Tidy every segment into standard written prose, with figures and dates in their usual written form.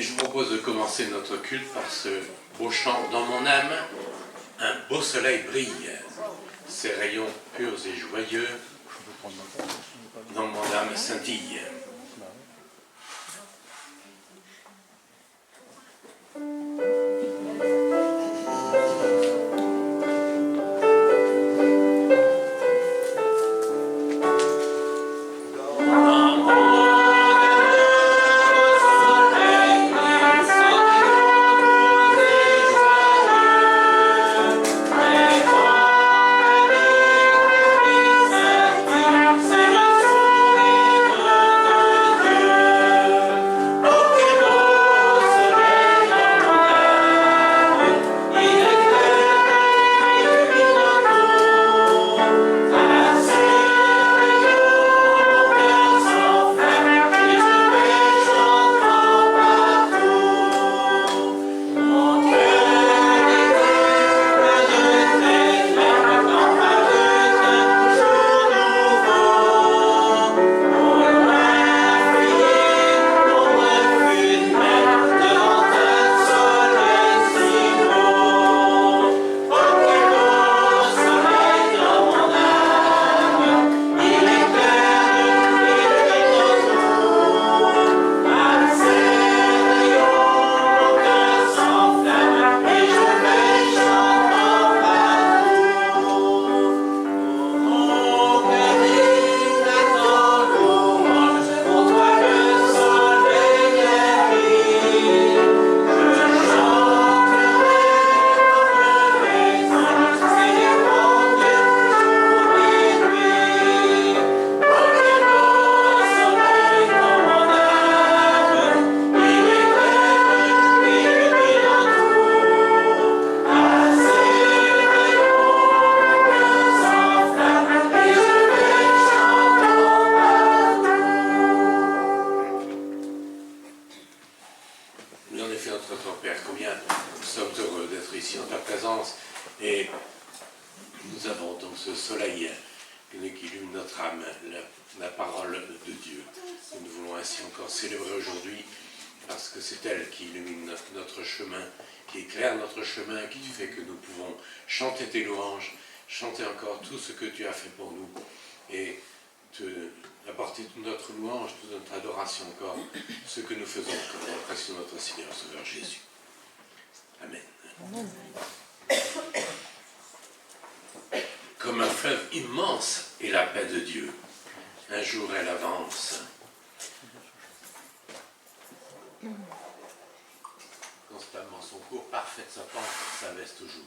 je vous propose de commencer notre culte par ce beau chant « Dans mon âme, un beau soleil brille, ses rayons purs et joyeux, dans mon âme scintille. » Chanter encore tout ce que tu as fait pour nous et apporter toute notre louange, toute notre adoration encore, ce que nous faisons comme l'impression de notre Seigneur Sauveur Jésus. Amen. Amen. Comme un fleuve immense est la paix de Dieu. Un jour elle avance. Constamment son cours parfait sa pente, sa veste toujours.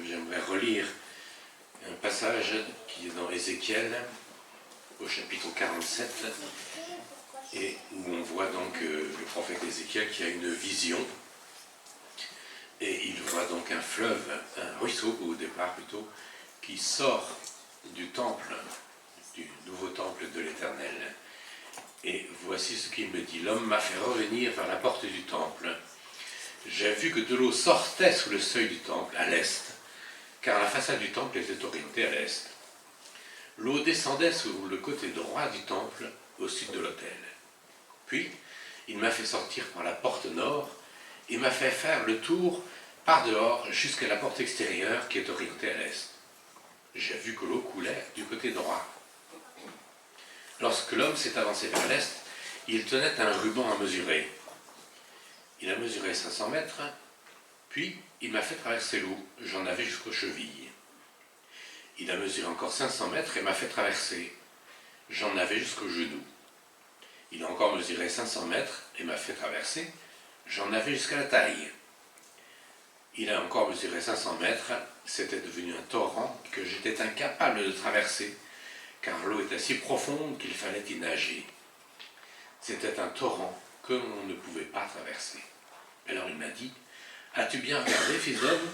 j'aimerais relire un passage qui est dans Ézéchiel, au chapitre 47, et où on voit donc le prophète Ézéchiel qui a une vision, et il voit donc un fleuve, un ruisseau au départ plutôt, qui sort du temple, du nouveau temple de l'Éternel. Et voici ce qu'il me dit. L'homme m'a fait revenir vers la porte du temple. J'ai vu que de l'eau sortait sous le seuil du temple, à l'est, car la façade du temple était orientée à l'est. L'eau descendait sur le côté droit du temple, au sud de l'autel. Puis, il m'a fait sortir par la porte nord et m'a fait faire le tour par dehors jusqu'à la porte extérieure qui est orientée à l'est. J'ai vu que l'eau coulait du côté droit. Lorsque l'homme s'est avancé vers l'est, il tenait un ruban à mesurer. Il a mesuré 500 mètres, puis il m'a fait traverser l'eau, j'en avais jusqu'aux chevilles. Il a mesuré encore 500 mètres et m'a fait traverser, j'en avais jusqu'aux genoux. Il a encore mesuré 500 mètres et m'a fait traverser, j'en avais jusqu'à la taille. Il a encore mesuré 500 mètres, c'était devenu un torrent que j'étais incapable de traverser, car l'eau était si profonde qu'il fallait y nager. C'était un torrent que l'on ne pouvait pas traverser. Alors il m'a dit, « As-tu bien regardé, fils d'homme ?»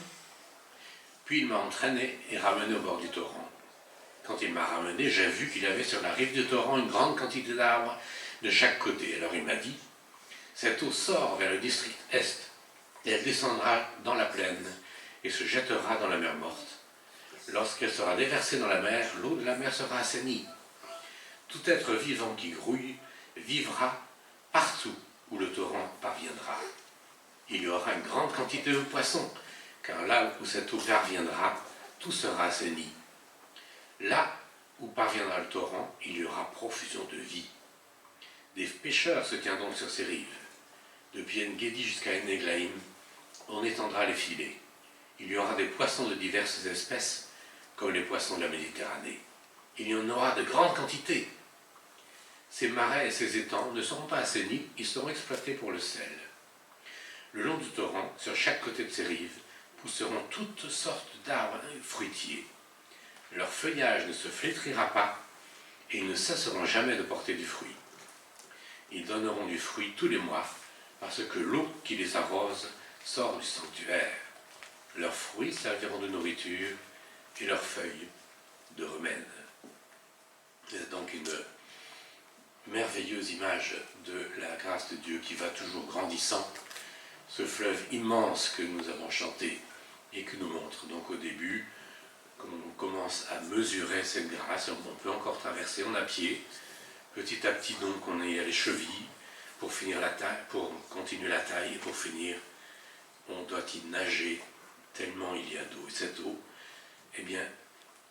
Puis il m'a entraîné et ramené au bord du torrent. Quand il m'a ramené, j'ai vu qu'il y avait sur la rive du torrent une grande quantité d'arbres de chaque côté. Alors il m'a dit, « Cette eau sort vers le district est, et elle descendra dans la plaine et se jettera dans la mer morte. Lorsqu'elle sera déversée dans la mer, l'eau de la mer sera assainie. Tout être vivant qui grouille vivra partout où le torrent parviendra. Il y aura une grande quantité de poissons, car là où cette eau parviendra, tout sera assaini. Là où parviendra le torrent, il y aura profusion de vie. Des pêcheurs se tiendront sur ces rives. Depuis En-Gedi jusqu'à En-Eglaïm, on étendra les filets. Il y aura des poissons de diverses espèces, comme les poissons de la Méditerranée. Il y en aura de grandes quantités. Ces marais et ces étangs ne seront pas assainis, ils seront exploités pour le sel. Le long du torrent, sur chaque côté de ces rives, pousseront toutes sortes d'arbres fruitiers. Leur feuillage ne se flétrira pas et ils ne cesseront jamais de porter du fruit. Ils donneront du fruit tous les mois parce que l'eau qui les arrose sort du sanctuaire. Leurs fruits serviront de nourriture et leurs feuilles de remède. C'est donc une merveilleuse image de la grâce de Dieu qui va toujours grandissant. Ce fleuve immense que nous avons chanté et qui nous montre donc au début, comme on commence à mesurer cette grâce, on peut encore traverser, on a pied, petit à petit donc on est à les chevilles, pour finir la taille, pour continuer la taille et pour finir, on doit y nager tellement il y a d'eau. Et cette eau, eh bien,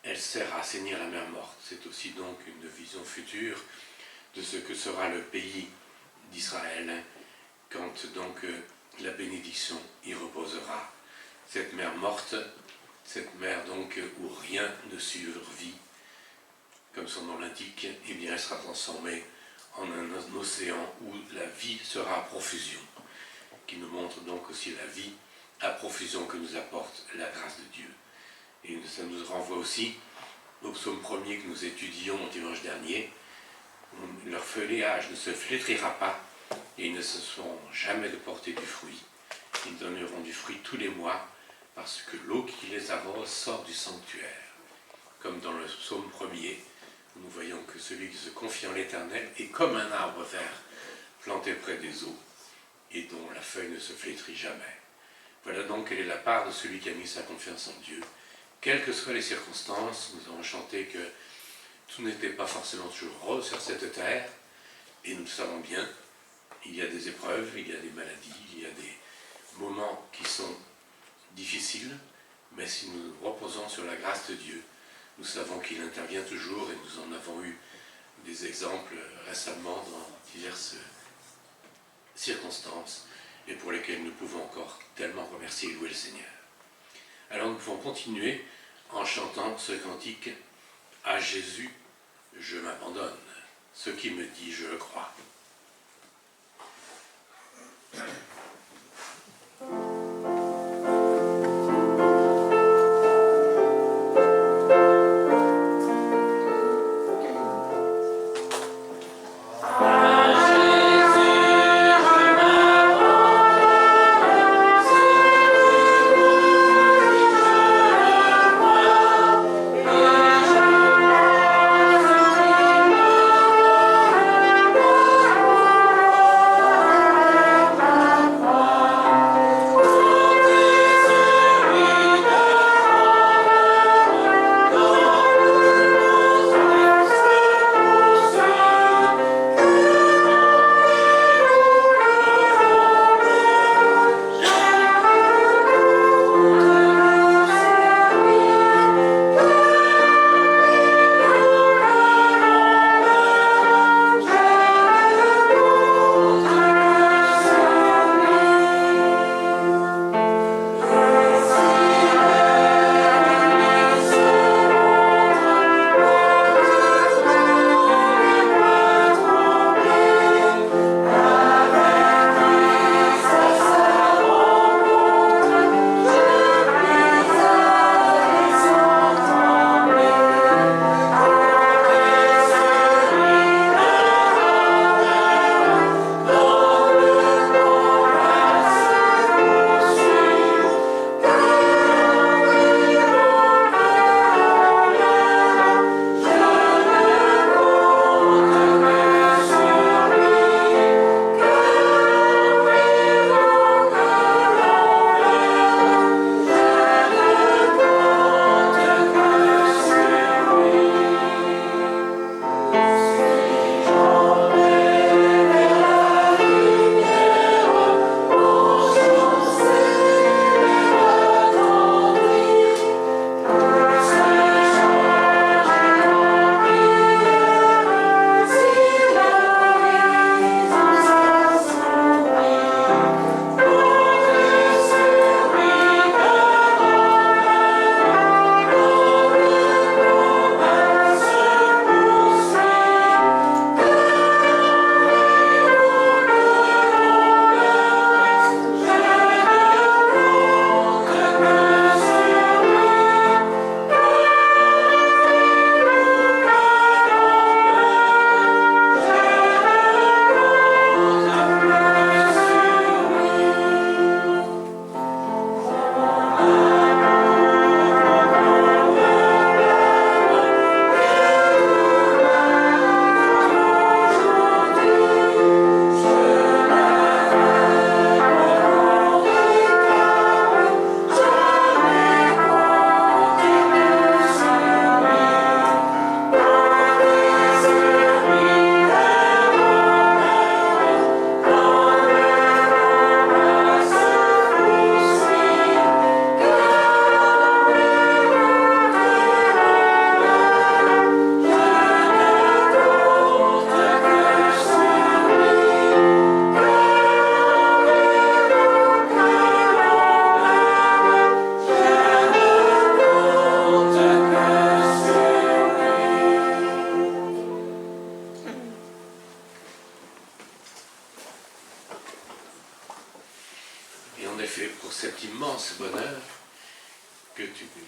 elle sert à assainir la mer morte. C'est aussi donc une vision future de ce que sera le pays d'Israël quand donc la bénédiction y reposera. Cette mer morte, cette mer donc où rien ne survit, comme son nom l'indique, eh bien elle sera transformée en un océan où la vie sera à profusion, qui nous montre donc aussi la vie à profusion que nous apporte la grâce de Dieu. Et ça nous renvoie aussi au psaume 1er que nous étudions dimanche dernier. Leur feuillage ne se flétrira pas et ils ne cesseront jamais de porter du fruit. Ils donneront du fruit tous les mois parce que l'eau qui les arrose sort du sanctuaire. Comme dans le psaume 1er, nous voyons que celui qui se confie en l'Éternel est comme un arbre vert planté près des eaux et dont la feuille ne se flétrit jamais. Voilà donc quelle est la part de celui qui a mis sa confiance en Dieu. Quelles que soient les circonstances, nous avons chanté que tout n'était pas forcément toujours rose sur cette terre, et nous le savons bien, il y a des épreuves, il y a des maladies, il y a des moments qui sont difficiles, mais si nous nous reposons sur la grâce de Dieu, nous savons qu'il intervient toujours, et nous en avons eu des exemples récemment dans diverses circonstances, et pour lesquelles nous pouvons encore tellement remercier et louer le Seigneur. Alors nous pouvons continuer en chantant ce cantique « À Jésus, je m'abandonne, ce qui me dit, je le crois ».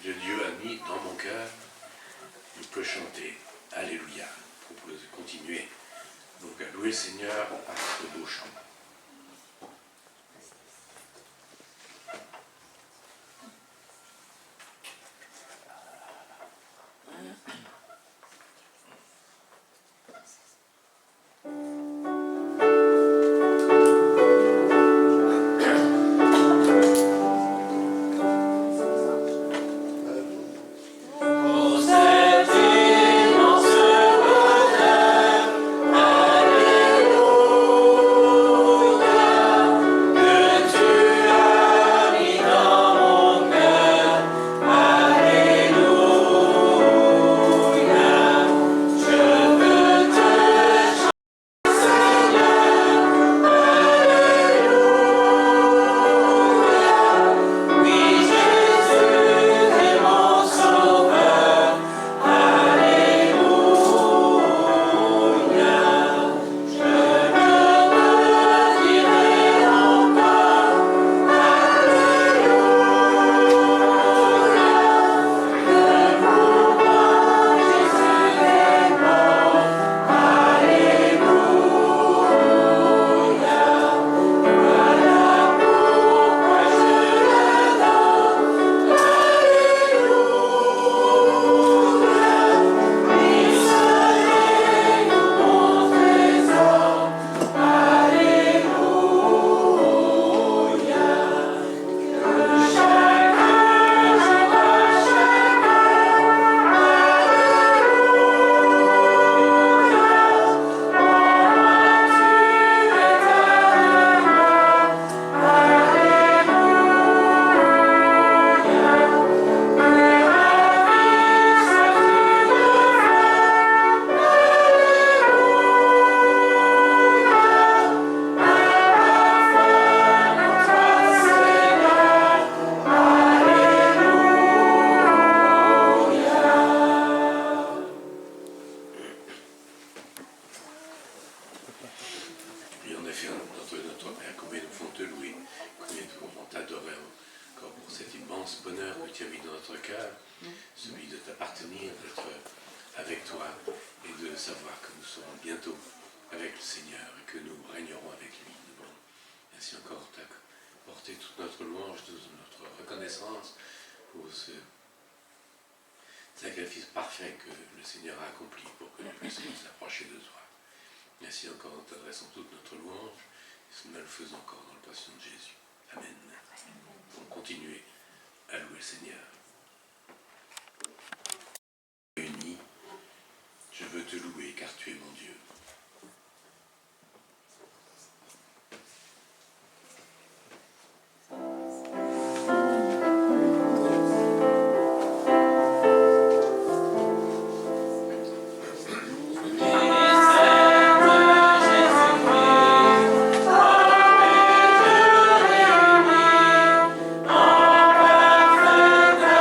de Dieu a mis dans mon cœur, on peut chanter Alléluia. Je propose de continuer donc à louer le Seigneur par ce beau chant. Sacrifice parfait que le Seigneur a accompli pour que nous puissions nous approcher de toi. Merci encore, nous t'adressons toute notre louange, et nous le faisons encore dans le passion de Jésus. Amen. Donc continuez à louer le Seigneur. Unis, je veux te louer car tu es mon Dieu. Parfait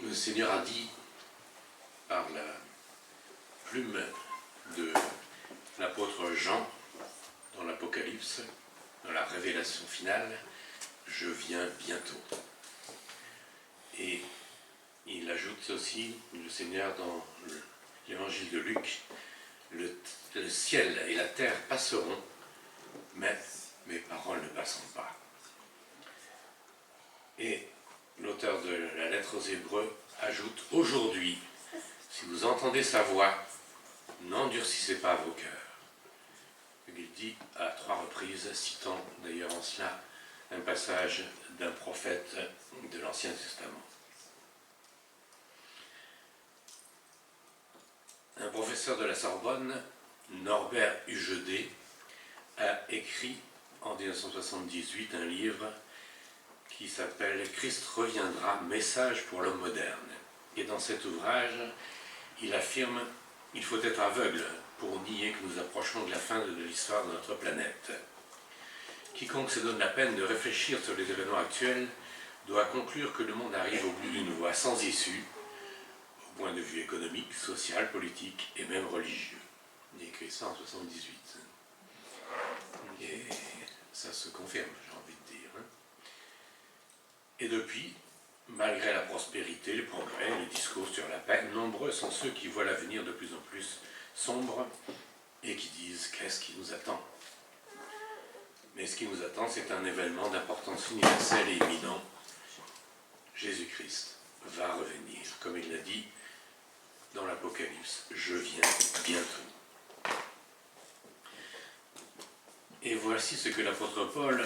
le Seigneur a dit par la plume de l'apôtre Jean dans l'Apocalypse, dans la révélation finale, « Je viens bientôt ». Et il ajoute aussi, le Seigneur, dans l'évangile de Luc, « Le ciel et la terre passeront, mais mes paroles ne passeront pas ». Et l'auteur de la lettre aux Hébreux ajoute « Aujourd'hui, si vous entendez sa voix, n'endurcissez pas vos cœurs ». Il dit à 3 reprises, citant d'ailleurs en cela un passage d'un prophète de l'Ancien Testament. Un professeur de la Sorbonne, Norbert Hugedé, a écrit en 1978 un livre qui s'appelle « Christ reviendra, message pour l'homme moderne ». Et dans cet ouvrage, il affirme « Il faut être aveugle pour nier que nous approchons de la fin de l'histoire de notre planète. Quiconque se donne la peine de réfléchir sur les événements actuels doit conclure que le monde arrive au bout d'une voie sans issue, au point de vue économique, social, politique et même religieux. » Il a écrit ça en 1978. Et ça se confirme, j'ai envie de dire. Et depuis, malgré la prospérité, le progrès, les discours sur la paix, nombreux sont ceux qui voient l'avenir de plus en plus sombre et qui disent « qu'est-ce qui nous attend ?» Mais ce qui nous attend, c'est un événement d'importance universelle et imminent. Jésus-Christ va revenir, comme il l'a dit dans l'Apocalypse, « Je viens bientôt ». Et voici ce que l'apôtre Paul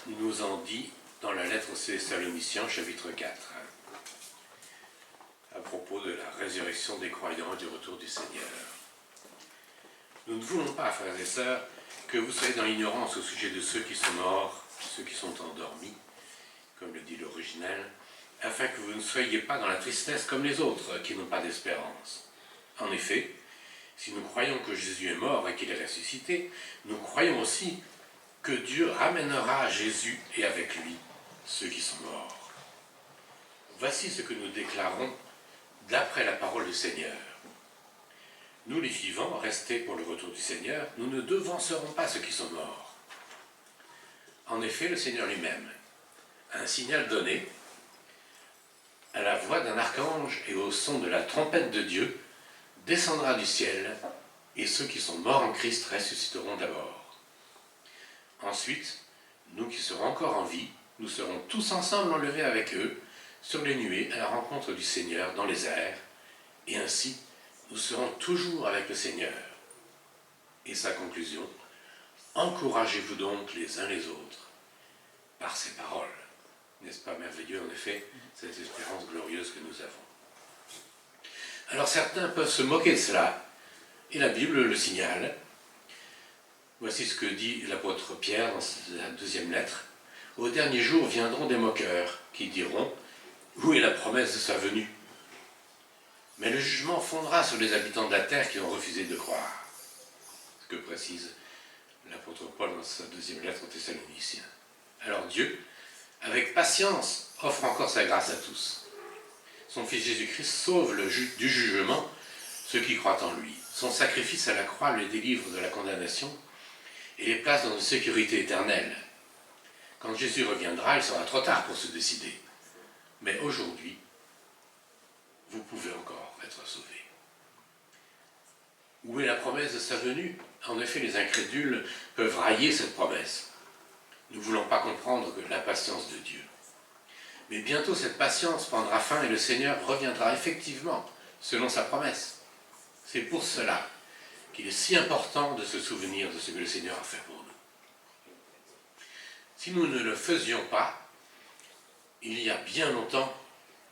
nous en dit dans la lettre aux Thessaloniciens, chapitre 4, à propos de la résurrection des croyants et du retour du Seigneur. Nous ne voulons pas, frères et sœurs, que vous soyez dans l'ignorance au sujet de ceux qui sont morts, ceux qui sont endormis, comme le dit l'original, afin que vous ne soyez pas dans la tristesse comme les autres qui n'ont pas d'espérance. En effet, si nous croyons que Jésus est mort et qu'il est ressuscité, nous croyons aussi que Dieu ramènera Jésus et avec lui ceux qui sont morts. Voici ce que nous déclarons d'après la parole du Seigneur. Nous les vivants, restés pour le retour du Seigneur, nous ne devancerons pas ceux qui sont morts. En effet, le Seigneur lui-même a un signal donné à la voix d'un archange et au son de la trompette de Dieu, descendra du ciel, et ceux qui sont morts en Christ ressusciteront d'abord. Ensuite, nous qui serons encore en vie, nous serons tous ensemble enlevés avec eux sur les nuées à la rencontre du Seigneur dans les airs, et ainsi nous serons toujours avec le Seigneur. Et sa conclusion, encouragez-vous donc les uns les autres par ces paroles. N'est-ce pas merveilleux, en effet, cette espérance glorieuse que nous avons? Alors certains peuvent se moquer de cela, et la Bible le signale. Voici ce que dit l'apôtre Pierre dans sa deuxième lettre. « Au dernier jour viendront des moqueurs qui diront « Où est la promesse de sa venue ?» Mais le jugement fondera sur les habitants de la terre qui ont refusé de croire. Ce que précise l'apôtre Paul dans sa deuxième lettre aux Thessaloniciens. Alors Dieu, avec patience, offre encore sa grâce à tous. Son Fils Jésus-Christ sauve du jugement ceux qui croient en lui. Son sacrifice à la croix les délivre de la condamnation et les place dans une sécurité éternelle. Quand Jésus reviendra, il sera trop tard pour se décider. Mais aujourd'hui, vous pouvez encore être sauvés. Où est la promesse de sa venue? En effet, les incrédules peuvent railler cette promesse. Nous ne voulons pas comprendre que la patience de Dieu. Mais bientôt, cette patience prendra fin et le Seigneur reviendra effectivement, selon sa promesse. C'est pour cela qu'il est si important de se souvenir de ce que le Seigneur a fait pour nous. Si nous ne le faisions pas, il y a bien longtemps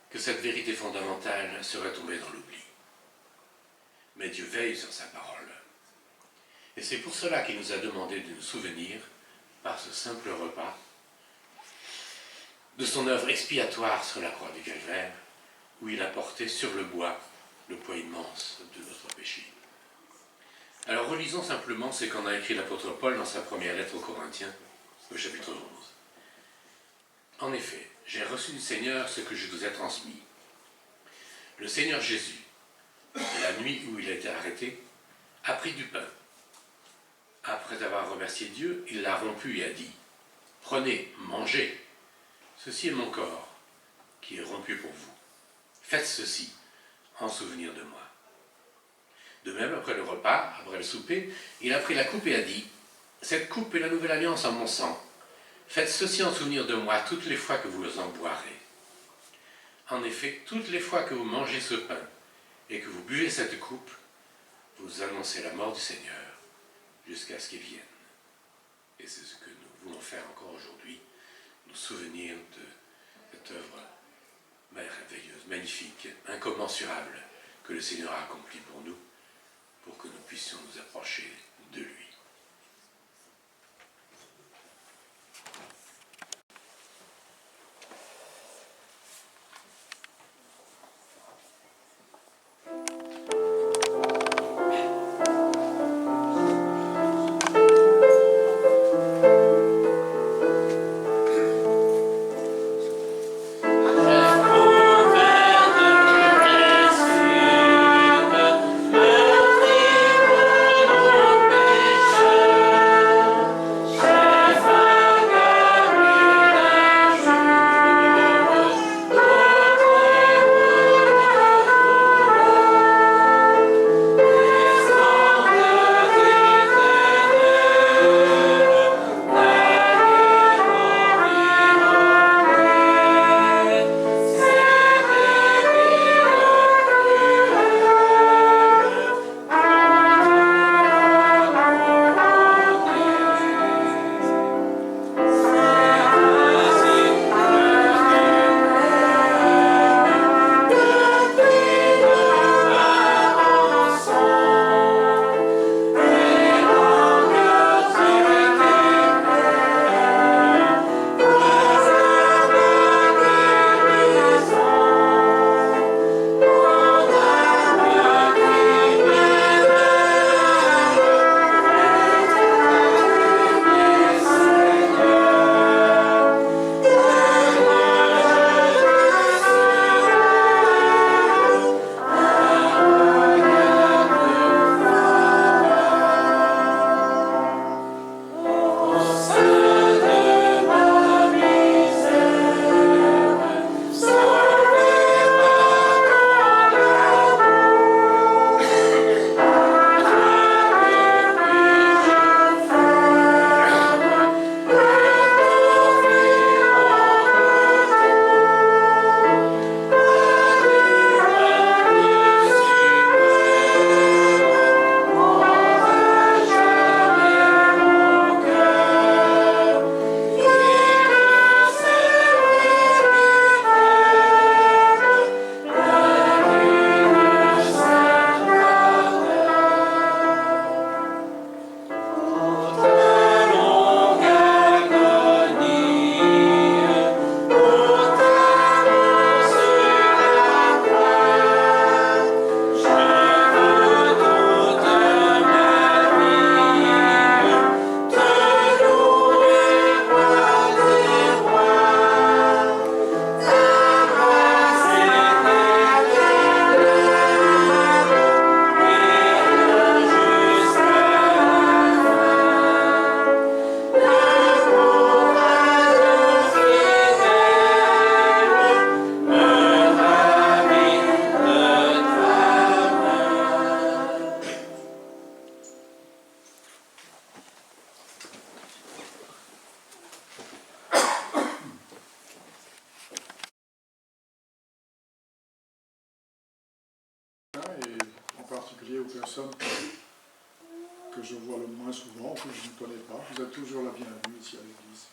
que cette vérité fondamentale serait tombée dans l'oubli. Mais Dieu veille sur sa parole. Et c'est pour cela qu'il nous a demandé de nous souvenir, par ce simple repas, de son œuvre expiatoire sur la croix du Calvaire, où il a porté sur le bois le poids immense de notre péché. Alors relisons simplement ce qu'en a écrit l'apôtre Paul dans sa première lettre aux Corinthiens, au chapitre 11. En effet, j'ai reçu du Seigneur ce que je vous ai transmis. Le Seigneur Jésus, la nuit où il a été arrêté, a pris du pain. Après avoir remercié Dieu, il l'a rompu et a dit « Prenez, mangez, ceci est mon corps qui est rompu pour vous. Faites ceci en souvenir de moi. » De même, après le repas, après le souper, il a pris la coupe et a dit « Cette coupe est la nouvelle alliance en mon sang. Faites ceci en souvenir de moi toutes les fois que vous en boirez. En effet, toutes les fois que vous mangez ce pain et que vous buvez cette coupe, vous annoncez la mort du Seigneur jusqu'à ce qu'il vienne. » Et c'est ce que nous voulons faire encore aujourd'hui, nous souvenir de cette œuvre merveilleuse, magnifique, incommensurable que le Seigneur a accomplie pour nous, pour que nous puissions nous approcher de lui. Et en particulier aux personnes que je vois le moins souvent, que je ne connais pas. Vous êtes toujours la bienvenue ici à l'église.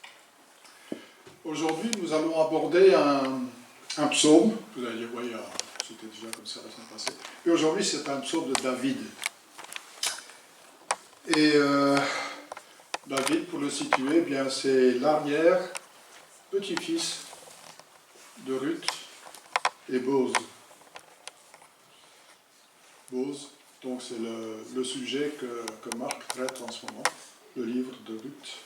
Aujourd'hui, nous allons aborder un psaume. Vous allez dire, oui, c'était déjà comme ça la semaine passée. Et aujourd'hui, c'est un psaume de David. Et David, pour le situer, eh bien, c'est l'arrière-petit-fils de Ruth et Boz. Boz, donc c'est le sujet que Marc traite en ce moment, le livre de Ruth.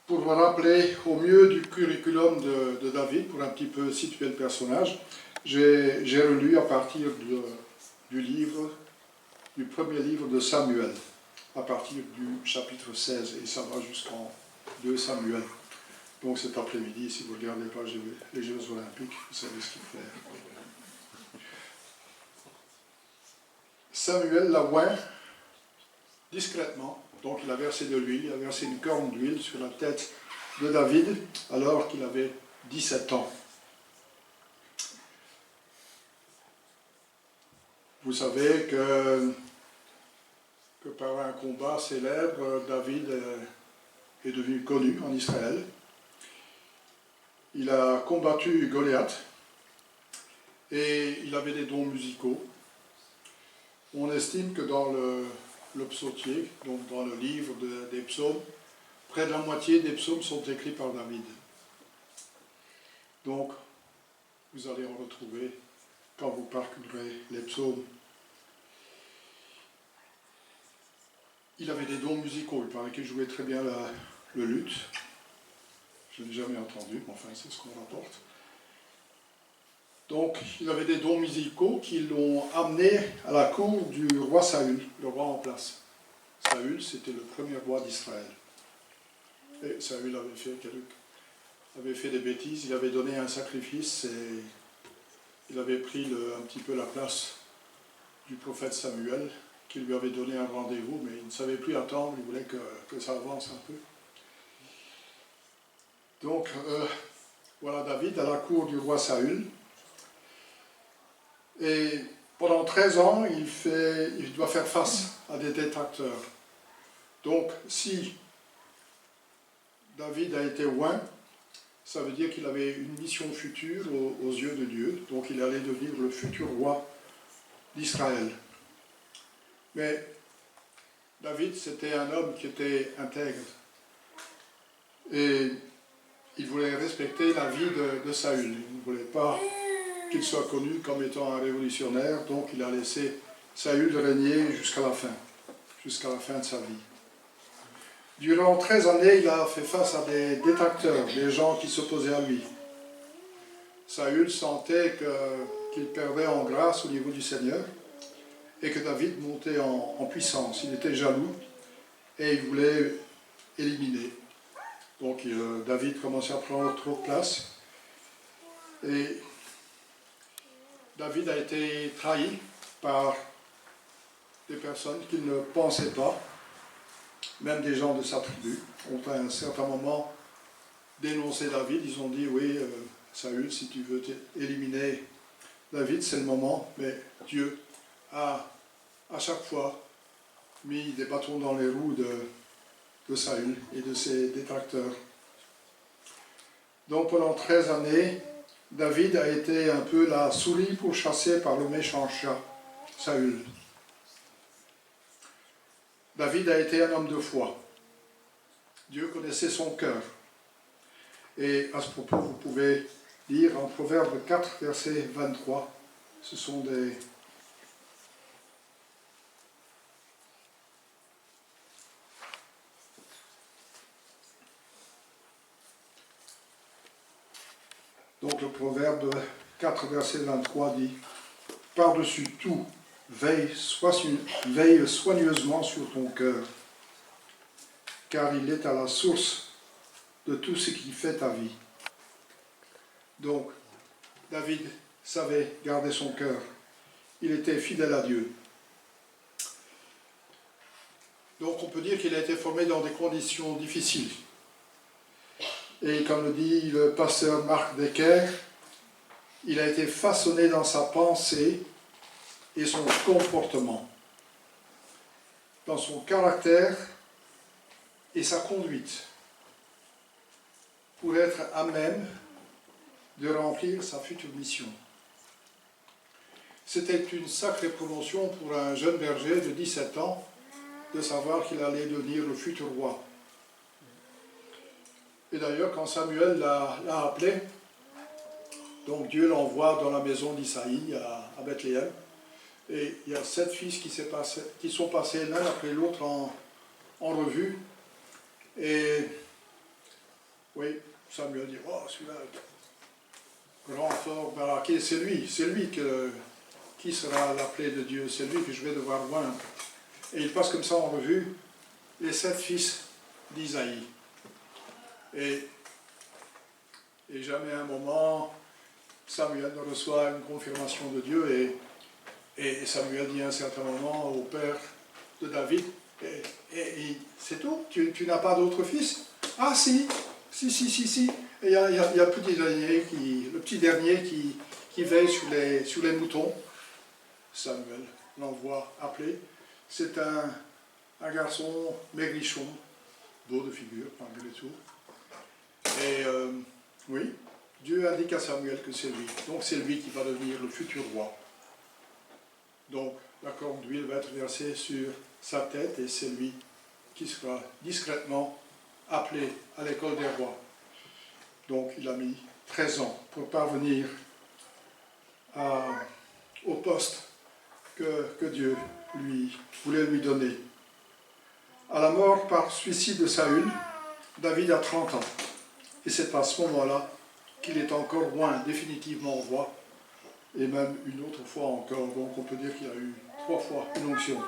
pour me rappeler au mieux du curriculum de David, pour un petit peu situer le personnage, j'ai relu à partir du premier livre de Samuel, à partir du chapitre 16, et ça va jusqu'en 2 Samuel. Donc cet après-midi, si vous ne regardez pas les Jeux Olympiques, vous savez ce qu'il fait. Samuel l'a oint discrètement, donc il a versé de l'huile, il a versé une corne d'huile sur la tête de David, alors qu'il avait 17 ans. Vous savez que par un combat célèbre, David est devenu connu en Israël. Il a combattu Goliath et il avait des dons musicaux. On estime que dans le psautier, donc dans le livre des psaumes, près de la moitié des psaumes sont écrits par David. Donc, vous allez en retrouver quand vous parcourez les psaumes. Il avait des dons musicaux, il paraît qu'il jouait très bien le luth. Je ne l'ai jamais entendu, mais enfin c'est ce qu'on rapporte. Donc il avait des dons musicaux qui l'ont amené à la cour du roi Saül, le roi en place. Saül, c'était le premier roi d'Israël. Et Saül avait fait des bêtises, il avait donné un sacrifice et il avait pris un petit peu la place du prophète Samuel, qui lui avait donné un rendez-vous, mais il ne savait plus attendre, il voulait que ça avance un peu. Donc, voilà David à la cour du roi Saül. Et pendant 13 ans, il doit faire face à des détracteurs. Donc, si David a été oint, ça veut dire qu'il avait une mission future aux yeux de Dieu. Donc, il allait devenir le futur roi d'Israël. Mais David, c'était un homme qui était intègre. Et il voulait respecter la vie de Saül. Il ne voulait pas qu'il soit connu comme étant un révolutionnaire, donc il a laissé Saül régner jusqu'à la fin de sa vie. Durant 13 années, il a fait face à des détracteurs, des gens qui s'opposaient à lui. Saül sentait qu'il perdait en grâce au niveau du Seigneur et que David montait en puissance. Il était jaloux et il voulait éliminer. Donc David commençait à prendre trop de place. Et David a été trahi par des personnes qu'il ne pensait pas, même des gens de sa tribu, ont à un certain moment dénoncé David. Ils ont dit, oui, Saül, si tu veux éliminer David, c'est le moment, mais Dieu a à chaque fois mis des bâtons dans les roues de Saül et de ses détracteurs. Donc pendant 13 années, David a été un peu la souris pourchassée par le méchant chat, Saül. David a été un homme de foi. Dieu connaissait son cœur. Et à ce propos, vous pouvez lire en Proverbe 4, verset 23. Ce sont des... Donc le Proverbe 4, verset 23 dit « Par-dessus tout, veille soigneusement sur ton cœur, car il est à la source de tout ce qui fait ta vie. » Donc, David savait garder son cœur. Il était fidèle à Dieu. Donc on peut dire qu'il a été formé dans des conditions difficiles. Et comme le dit le pasteur Marc Decker, il a été façonné dans sa pensée et son comportement, dans son caractère et sa conduite, pour être à même de remplir sa future mission. C'était une sacrée promotion pour un jeune berger de 17 ans de savoir qu'il allait devenir le futur roi. Et d'ailleurs, quand Samuel l'a appelé, donc Dieu l'envoie dans la maison d'Isaïe à Bethléem, et il y a 7 fils qui sont passés l'un après l'autre en revue, et Oui, Samuel dit, oh, celui-là, grand, fort, baraqué, c'est lui qui sera l'appelé de Dieu, c'est lui que je vais devoir oindre. Et il passe comme ça en revue les 7 fils d'Isaïe. Et jamais à un moment, Samuel ne reçoit une confirmation de Dieu et Samuel dit à un certain moment au père de David, et c'est tout, tu n'as pas d'autre fils? Ah si. Et il y a le petit dernier qui veille sur les moutons. Samuel l'envoie appeler. C'est un garçon maigrichon, beau de figure malgré tout. Et oui, Dieu indique à Samuel que c'est lui. Donc c'est lui qui va devenir le futur roi. Donc la corne d'huile va être versée sur sa tête et c'est lui qui sera discrètement appelé à l'école des rois. Donc il a mis 13 ans pour parvenir au poste que Dieu voulait lui donner. À la mort par suicide de Saül, David a 30 ans. Et c'est à ce moment-là qu'il est encore loin définitivement roi, et même une autre fois encore. Donc on peut dire qu'il y a eu 3 fois une onction.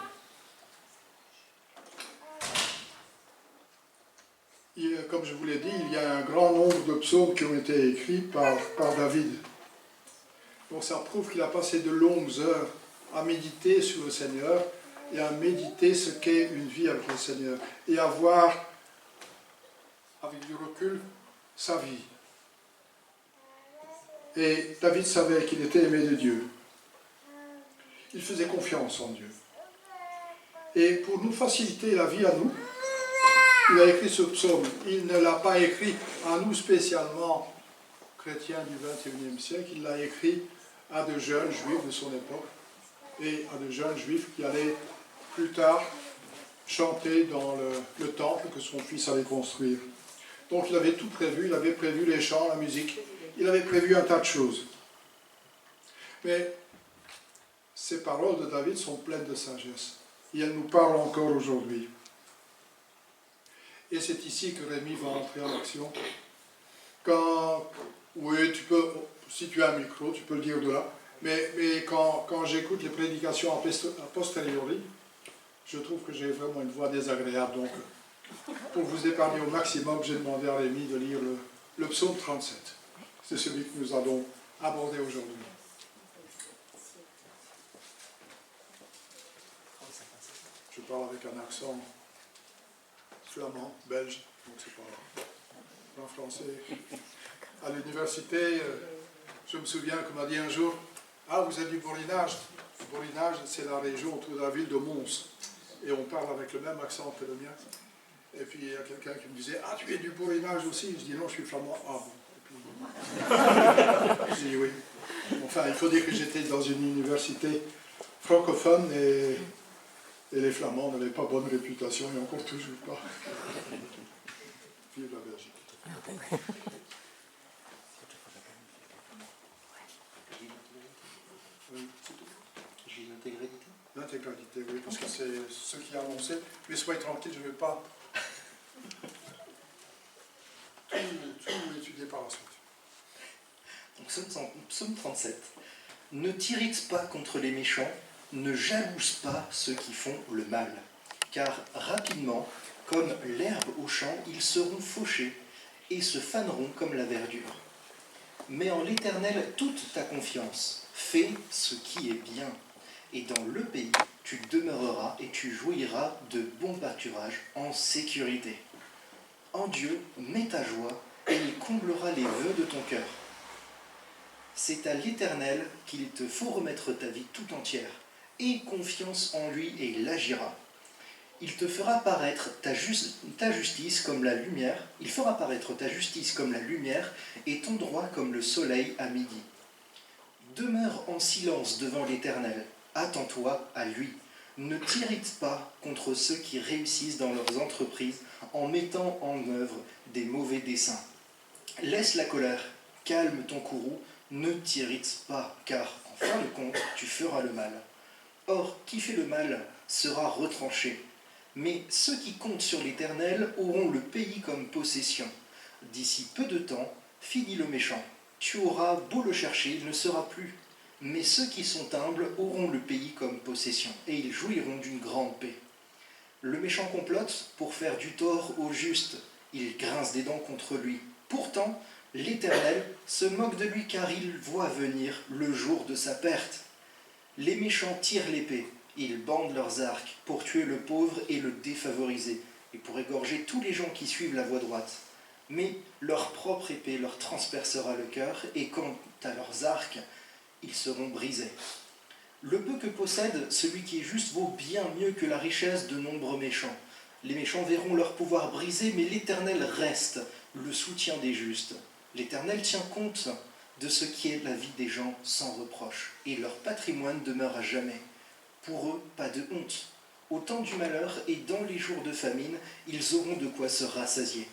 Comme je vous l'ai dit, il y a un grand nombre de psaumes qui ont été écrits par David. Donc ça prouve qu'il a passé de longues heures à méditer sur le Seigneur et à méditer ce qu'est une vie avec le Seigneur et à voir avec du recul sa vie. Et David savait qu'il était aimé de Dieu. Il faisait confiance en Dieu. Et pour nous faciliter la vie à nous, il a écrit ce psaume. Il ne l'a pas écrit à nous spécialement, chrétiens du XXIe siècle, il l'a écrit à de jeunes juifs de son époque et à de jeunes juifs qui allaient plus tard chanter dans le temple que son fils allait construire. Donc il avait tout prévu, il avait prévu les chants, la musique, il avait prévu un tas de choses. Mais ces paroles de David sont pleines de sagesse et elles nous parlent encore aujourd'hui. Et c'est ici que Rémi va entrer en action. Oui, tu peux, si tu as un micro, tu peux le dire de là, mais quand j'écoute les prédications a posteriori, je trouve que j'ai vraiment une voix désagréable. Donc, pour vous épargner au maximum, j'ai demandé à Rémi de lire le psaume 37. C'est celui que nous allons aborder aujourd'hui. Je parle avec un accent flamand, belge, donc c'est pas en français. À l'université, je me souviens qu'on m'a dit un jour, ah, vous êtes du Borinage. Le Borinage, c'est la région autour de la ville de Mons. Et on parle avec le même accent que le mien. Et puis il y a quelqu'un qui me disait, ah, tu es du Borinage aussi? Je dis, non, je suis flamand. Ah bon. Et puis, je dis oui. Enfin, il faut dire que j'étais dans une université francophone et les Flamands n'avaient pas bonne réputation et encore toujours pas. Vive la Belgique. Oui, c'est tout. J'ai l'intégralité. L'intégralité, oui, parce que c'est ce qui a annoncé. Mais soyez tranquille, je ne vais pas tout étudier par la suite. Donc, psaume 37. Ne t'irrite pas contre les méchants, ne jalouse pas ceux qui font le mal, car rapidement, comme l'herbe au champ, ils seront fauchés et se faneront comme la verdure. Mets en l'Éternel toute ta confiance, fais ce qui est bien, et dans le pays tu demeureras et tu jouiras de bons pâturages en sécurité. En Dieu, mets ta joie, et il comblera les vœux de ton cœur. C'est à l'Éternel qu'il te faut remettre ta vie tout entière. Aie confiance en lui et il agira. Il te fera paraître ta justice comme la lumière. Il fera paraître ta justice comme la lumière et ton droit comme le soleil à midi. Demeure en silence devant l'Éternel. Attends-toi à lui. Ne t'irrite pas contre ceux qui réussissent dans leurs entreprises en mettant en œuvre des mauvais desseins. Laisse la colère, calme ton courroux, ne t'irrite pas, car en fin de compte, tu feras le mal. Or, qui fait le mal sera retranché. Mais ceux qui comptent sur l'Éternel auront le pays comme possession. D'ici peu de temps, finit le méchant. Tu auras beau le chercher, il ne sera plus. Mais ceux qui sont humbles auront le pays comme possession, et ils jouiront d'une grande paix. Le méchant complote pour faire du tort au juste. Il grince des dents contre lui. Pourtant, l'Éternel se moque de lui car il voit venir le jour de sa perte. Les méchants tirent l'épée. Ils bandent leurs arcs pour tuer le pauvre et le défavorisé, et pour égorger tous les gens qui suivent la voie droite. Mais leur propre épée leur transpercera le cœur, et quant à leurs arcs, ils seront brisés. Le peu que possède celui qui est juste vaut bien mieux que la richesse de nombreux méchants. Les méchants verront leur pouvoir brisé, mais l'Éternel reste le soutien des justes. L'Éternel tient compte de ce qui est la vie des gens sans reproche, et leur patrimoine demeure à jamais. Pour eux, pas de honte. Au temps du malheur et dans les jours de famine, ils auront de quoi se rassasier.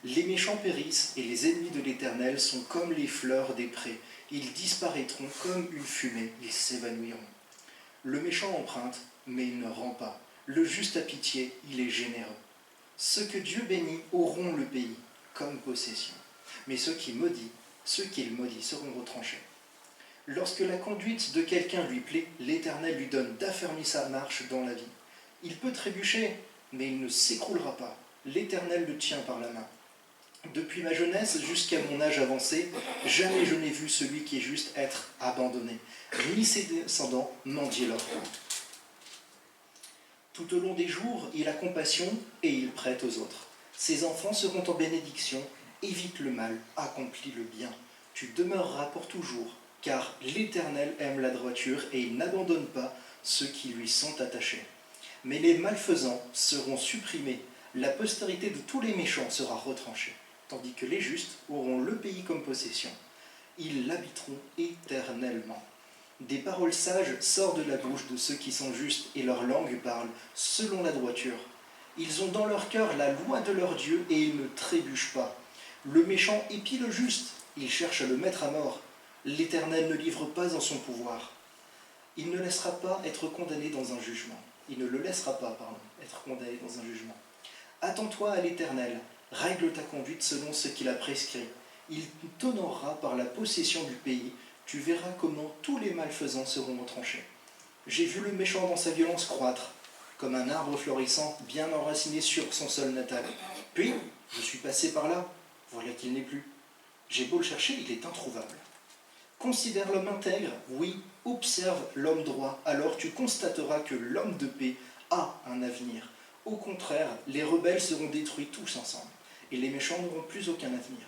Les méchants périssent, et les ennemis de l'Éternel sont comme les fleurs des prés. Ils disparaîtront comme une fumée, ils s'évanouiront. Le méchant emprunte, mais il ne rend pas. Le juste a pitié, il est généreux. Ceux que Dieu bénit auront le pays comme possession. Mais ceux qu'il maudit seront retranchés. Lorsque la conduite de quelqu'un lui plaît, l'Éternel lui donne d'affermir sa marche dans la vie. Il peut trébucher, mais il ne s'écroulera pas. L'Éternel le tient par la main. Depuis ma jeunesse jusqu'à mon âge avancé, jamais je n'ai vu celui qui est juste être abandonné, ni ses descendants mendier leur pain. Tout au long des jours, il a compassion et il prête aux autres. Ses enfants seront en bénédiction, évite le mal, accomplis le bien. Tu demeureras pour toujours, car l'Éternel aime la droiture et il n'abandonne pas ceux qui lui sont attachés. Mais les malfaisants seront supprimés, la postérité de tous les méchants sera retranchée, tandis que les justes auront le pays comme possession. Ils l'habiteront éternellement. Des paroles sages sortent de la bouche de ceux qui sont justes, et leur langue parle selon la droiture. Ils ont dans leur cœur la loi de leur Dieu, et ils ne trébuchent pas. Le méchant épie le juste, il cherche à le mettre à mort. L'Éternel ne livre pas en son pouvoir. Il ne laissera pas être condamné dans un jugement. Il ne le laissera pas, être condamné dans un jugement. Attends-toi à l'Éternel, règle ta conduite selon ce qu'il a prescrit. Il t'honorera par la possession du pays. Tu verras comment tous les malfaisants seront retranchés. J'ai vu le méchant dans sa violence croître, comme un arbre florissant bien enraciné sur son sol natal. Puis, je suis passé par là, voilà qu'il n'est plus. J'ai beau le chercher, il est introuvable. Considère l'homme intègre, oui, observe l'homme droit, alors tu constateras que l'homme de paix a un avenir. Au contraire, les rebelles seront détruits tous ensemble, et les méchants n'auront plus aucun avenir.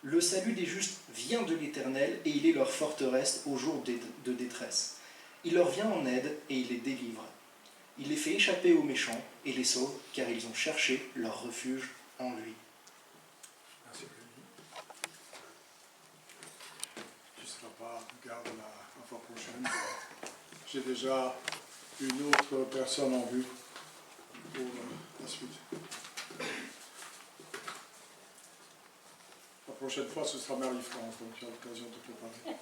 Le salut des justes vient de l'Éternel, et il est leur forteresse au jour de détresse. Il leur vient en aide, et il les délivre. Il les fait échapper aux méchants, et les sauve, car ils ont cherché leur refuge en lui. Merci, Rémi. Tu ne seras pas, garde la fois prochaine. J'ai déjà une autre personne en vue pour la suite. La prochaine fois, ce sera Marie-France, donc tu as l'occasion de te préparer.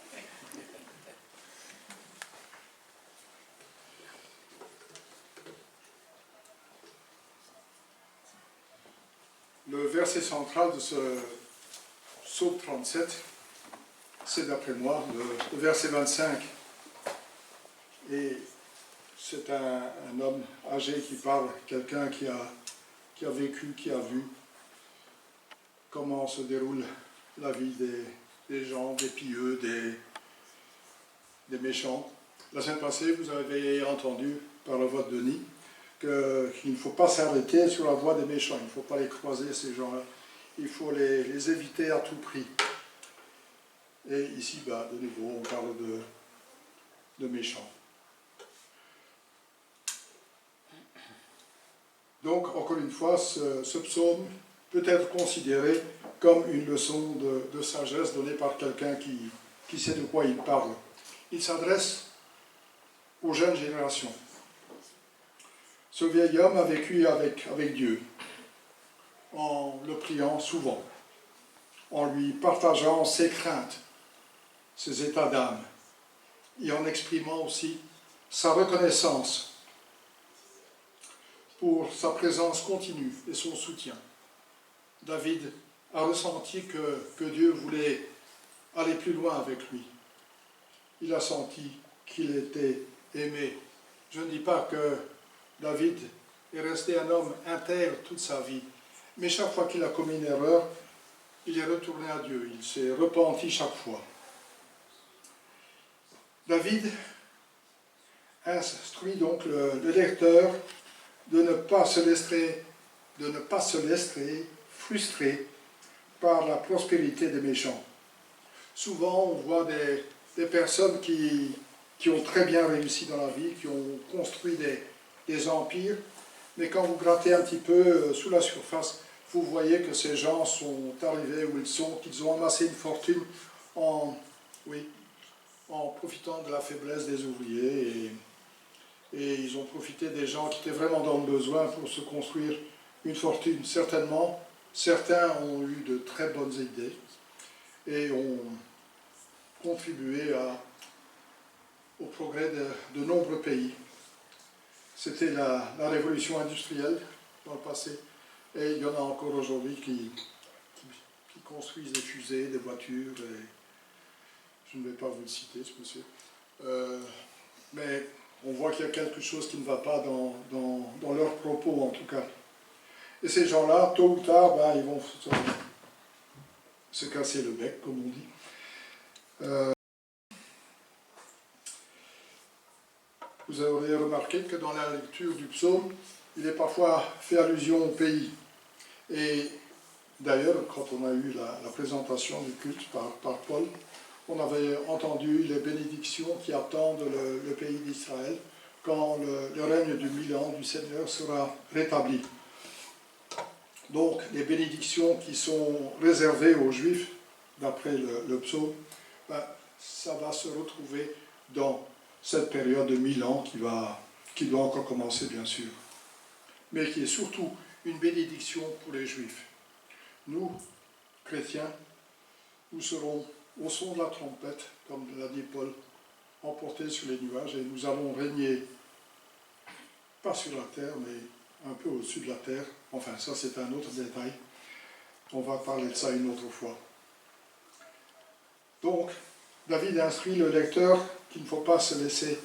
Le verset central de ce psaume 37, c'est d'après moi le verset 25. Et c'est un homme âgé qui parle, quelqu'un qui a vécu, qui a vu comment se déroule la vie des gens, des pieux, des méchants. La semaine passée, vous avez entendu par la voix de Denis qu'il ne faut pas s'arrêter sur la voie des méchants, il ne faut pas les croiser, ces gens-là. Il faut les éviter à tout prix. Et ici, de nouveau, on parle de méchants. Donc, encore une fois, ce psaume peut être considéré comme une leçon de sagesse donnée par quelqu'un qui sait de quoi il parle. Il s'adresse aux jeunes générations. Ce vieil homme a vécu avec Dieu, en le priant souvent, en lui partageant ses craintes, ses états d'âme, et en exprimant aussi sa reconnaissance pour sa présence continue et son soutien. David a ressenti que Dieu voulait aller plus loin avec lui. Il a senti qu'il était aimé. Je ne dis pas que David est resté un homme intègre toute sa vie, mais chaque fois qu'il a commis une erreur, il est retourné à Dieu, il s'est repenti chaque fois. David instruit donc le lecteur de ne pas se laisser frustrer par la prospérité des méchants. Souvent, on voit des personnes qui ont très bien réussi dans la vie, qui ont construit des empires, mais quand vous grattez un petit peu sous la surface, vous voyez que ces gens sont arrivés où ils sont, qu'ils ont amassé une fortune en profitant de la faiblesse des ouvriers, et ils ont profité des gens qui étaient vraiment dans le besoin pour se construire une fortune. Certainement, certains ont eu de très bonnes idées et ont contribué au progrès de nombreux pays. C'était la révolution industrielle dans le passé, et il y en a encore aujourd'hui qui construisent des fusées, des voitures, et je ne vais pas vous le citer, ce monsieur. Mais on voit qu'il y a quelque chose qui ne va pas dans leurs propos, en tout cas. Et ces gens-là, tôt ou tard, ils vont se casser le bec, comme on dit. Vous aurez remarqué que dans la lecture du psaume, il est parfois fait allusion au pays. Et d'ailleurs, quand on a eu la présentation du culte par Paul, on avait entendu les bénédictions qui attendent le pays d'Israël quand le règne du 1000 ans du Seigneur sera rétabli. Donc, les bénédictions qui sont réservées aux Juifs, d'après le psaume, ça va se retrouver dans cette période de 1000 ans qui doit encore commencer, bien sûr, mais qui est surtout une bénédiction pour les Juifs. Nous, chrétiens, nous serons au son de la trompette, comme l'a dit Paul, emportés sur les nuages, et nous allons régner, pas sur la terre, mais un peu au-dessus de la terre. Enfin, ça c'est un autre détail. On va parler de ça une autre fois. Donc, David instruit le lecteur qu'il ne faut pas se laisser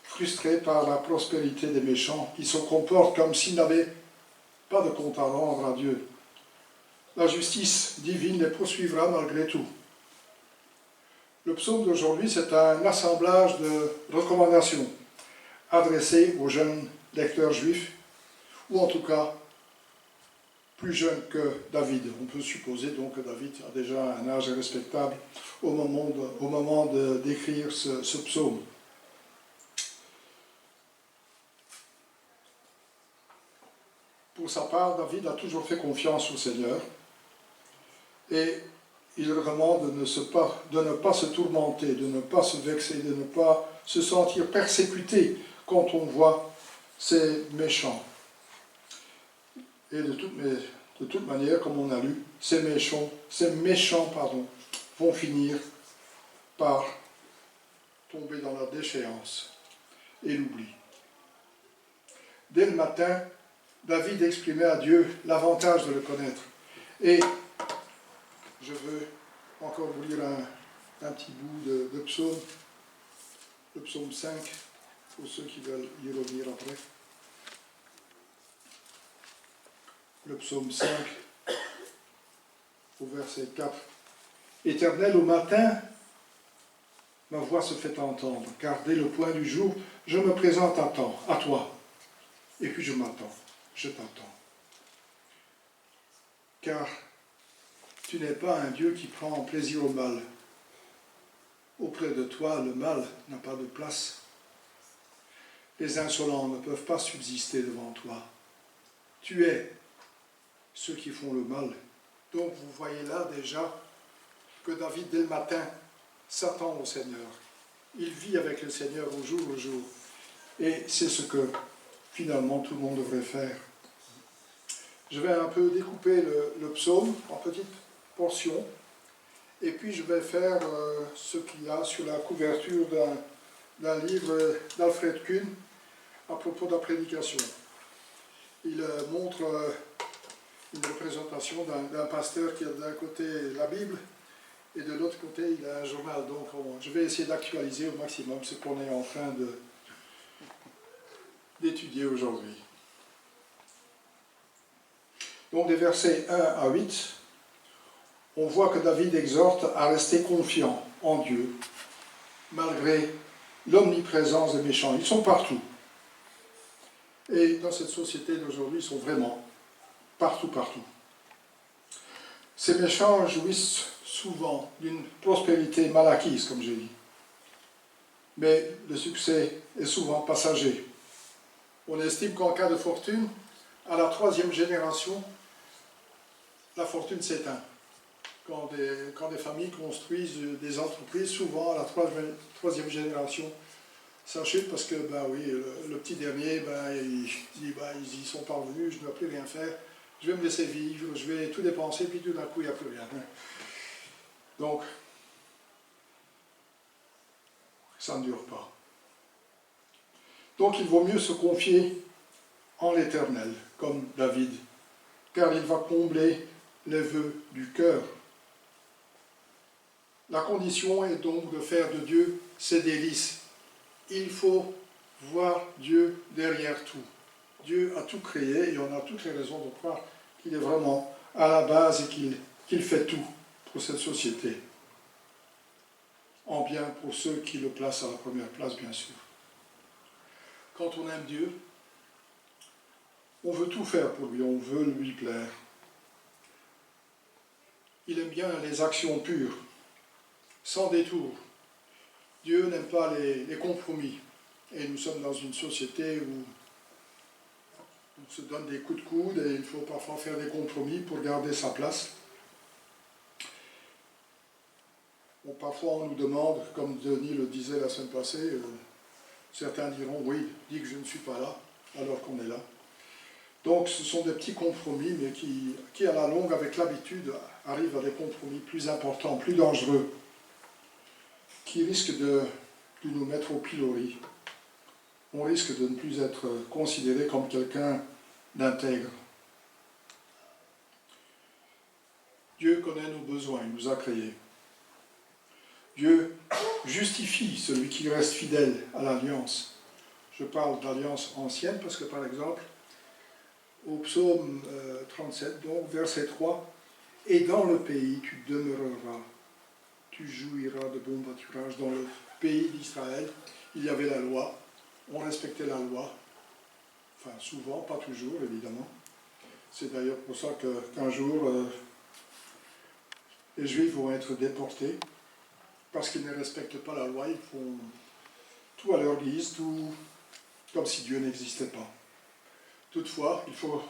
frustrer par la prospérité des méchants, qui se comportent comme s'ils n'avaient pas de compte à rendre à Dieu. La justice divine les poursuivra malgré tout. Le psaume d'aujourd'hui, c'est un assemblage de recommandations adressées aux jeunes lecteurs juifs, ou en tout cas plus jeunes que David. On peut supposer donc que David a déjà un âge respectable au moment d'écrire ce psaume. Pour sa part, David a toujours fait confiance au Seigneur, et il recommande de ne pas se tourmenter, de ne pas se vexer, de ne pas se sentir persécuté quand on voit ces méchants. Et de toute manière, comme on a lu, ces méchants vont finir par tomber dans la déchéance et l'oubli. Dès le matin, David exprimait à Dieu l'avantage de le connaître. Et je veux encore vous lire un petit bout de psaume, le psaume 5, pour ceux qui veulent y revenir après. Le psaume 5, au verset 4. Éternel, au matin, ma voix se fait entendre, car dès le point du jour, je me présente à toi. Et puis je t'attends. Car tu n'es pas un Dieu qui prend plaisir au mal. Auprès de toi, le mal n'a pas de place. Les insolents ne peuvent pas subsister devant toi. Tu es ceux qui font le mal. Donc vous voyez là déjà que David, dès le matin, s'attend au Seigneur. Il vit avec le Seigneur au jour le jour. Et c'est ce que finalement tout le monde devrait faire. Je vais un peu découper le psaume en petites portions, et puis je vais faire ce qu'il y a sur la couverture d'un livre d'Alfred Kuhn à propos de la prédication. Il montre une représentation d'un pasteur qui a d'un côté la Bible et de l'autre côté il a un journal. Donc je vais essayer d'actualiser au maximum ce qu'on est en train d'étudier aujourd'hui. Donc des versets 1 à 8, on voit que David exhorte à rester confiant en Dieu, malgré l'omniprésence des méchants. Ils sont partout. Et dans cette société d'aujourd'hui, ils sont vraiment partout, partout. Ces méchants jouissent souvent d'une prospérité mal acquise, comme j'ai dit. Mais le succès est souvent passager. On estime qu'en cas de fortune, à la 3e génération, la fortune s'éteint. Quand des familles construisent des entreprises, souvent à la 3e génération, ça chute parce que, ben oui, le petit dernier, il dit, ils y sont parvenus, je ne dois plus rien faire, je vais me laisser vivre, je vais tout dépenser, puis tout d'un coup, il n'y a plus rien. Donc, ça ne dure pas. Donc, il vaut mieux se confier en l'Éternel, comme David, car il va combler les vœux du cœur. La condition est donc de faire de Dieu ses délices. Il faut voir Dieu derrière tout. Dieu a tout créé et on a toutes les raisons de croire qu'il est vraiment à la base et qu'il fait tout pour cette société. En bien pour ceux qui le placent à la première place, bien sûr. Quand on aime Dieu, on veut tout faire pour lui, on veut lui plaire. Il aime bien les actions pures, sans détour. Dieu n'aime pas les compromis. Et nous sommes dans une société où on se donne des coups de coude et il faut parfois faire des compromis pour garder sa place. Bon, parfois on nous demande, comme Denis le disait la semaine passée, certains diront, oui, dis que je ne suis pas là, alors qu'on est là. Donc ce sont des petits compromis, mais qui à la longue, avec l'habitude, arrivent à des compromis plus importants, plus dangereux, qui risquent de nous mettre au pilori. On risque de ne plus être considéré comme quelqu'un d'intègre. Dieu connaît nos besoins, il nous a créés. Dieu justifie celui qui reste fidèle à l'alliance. Je parle d'alliance ancienne parce que, par exemple, au psaume 37, donc verset 3, « Et dans le pays tu demeureras, tu jouiras de bons pâturages. » Dans le pays d'Israël, il y avait la loi, on respectait la loi, enfin souvent, pas toujours évidemment. C'est d'ailleurs pour ça qu'un jour, les Juifs vont être déportés, parce qu'ils ne respectent pas la loi, ils font tout à leur guise, tout comme si Dieu n'existait pas. Toutefois, il faut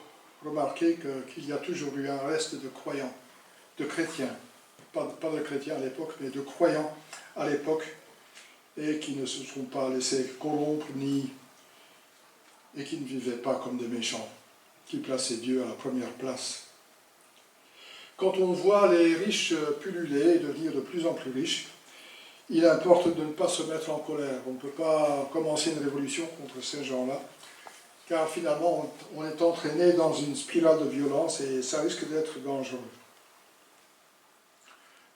remarquer qu'il y a toujours eu un reste de croyants, de chrétiens, pas de chrétiens à l'époque, mais de croyants à l'époque, et qui ne se sont pas laissés corrompre, et qui ne vivaient pas comme des méchants, qui plaçaient Dieu à la première place. Quand on voit les riches pulluler et devenir de plus en plus riches, il importe de ne pas se mettre en colère. On ne peut pas commencer une révolution contre ces gens-là, car finalement on est entraîné dans une spirale de violence et ça risque d'être dangereux.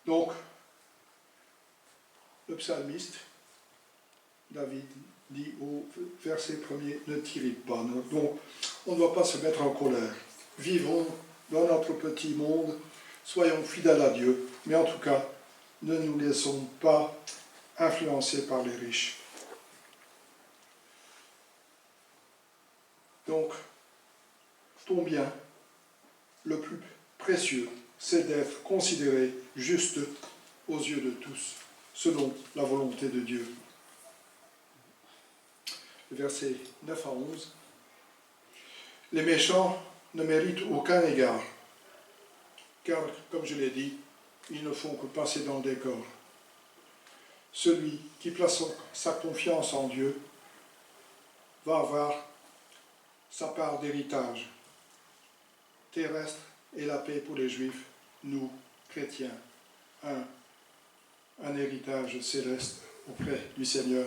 Donc, le psalmiste, David, dit au verset 1er, ne t'irrite pas. Donc, on ne doit pas se mettre en colère. Vivons dans notre petit monde, soyons fidèles à Dieu, mais en tout cas, ne nous laissons pas influencer par les riches. Donc, ton bien, le plus précieux, c'est d'être considéré juste aux yeux de tous, selon la volonté de Dieu. Versets 9 à 11. Les méchants ne méritent aucun égard, car, comme je l'ai dit, ils ne font que passer dans le décor. Celui qui place sa confiance en Dieu va avoir sa part d'héritage terrestre et la paix pour les Juifs, nous, chrétiens, un héritage céleste auprès du Seigneur.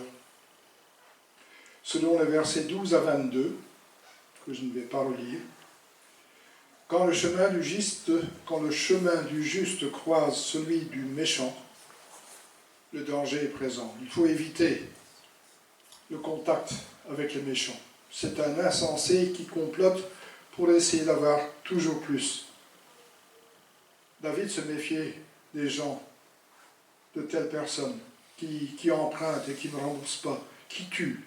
Selon les versets 12 à 22, que je ne vais pas relire, Quand le chemin du juste croise celui du méchant, le danger est présent. Il faut éviter le contact avec les méchants. C'est un insensé qui complote pour essayer d'avoir toujours plus. David se méfiait des gens, de telles personnes qui empruntent et qui ne remboursent pas, qui tuent.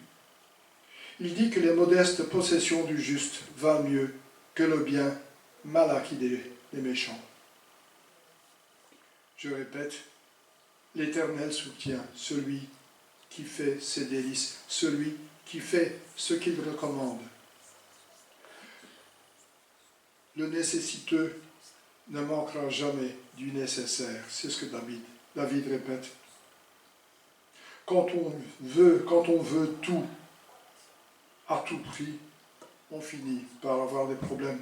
Il dit que les modestes possessions du juste valent mieux que le bien mal acquis des méchants. Je répète, l'Éternel soutient celui qui fait ses délices, celui qui fait ce qu'il recommande. Le nécessiteux ne manquera jamais du nécessaire. C'est ce que David répète. Quand on veut tout, à tout prix, on finit par avoir des problèmes.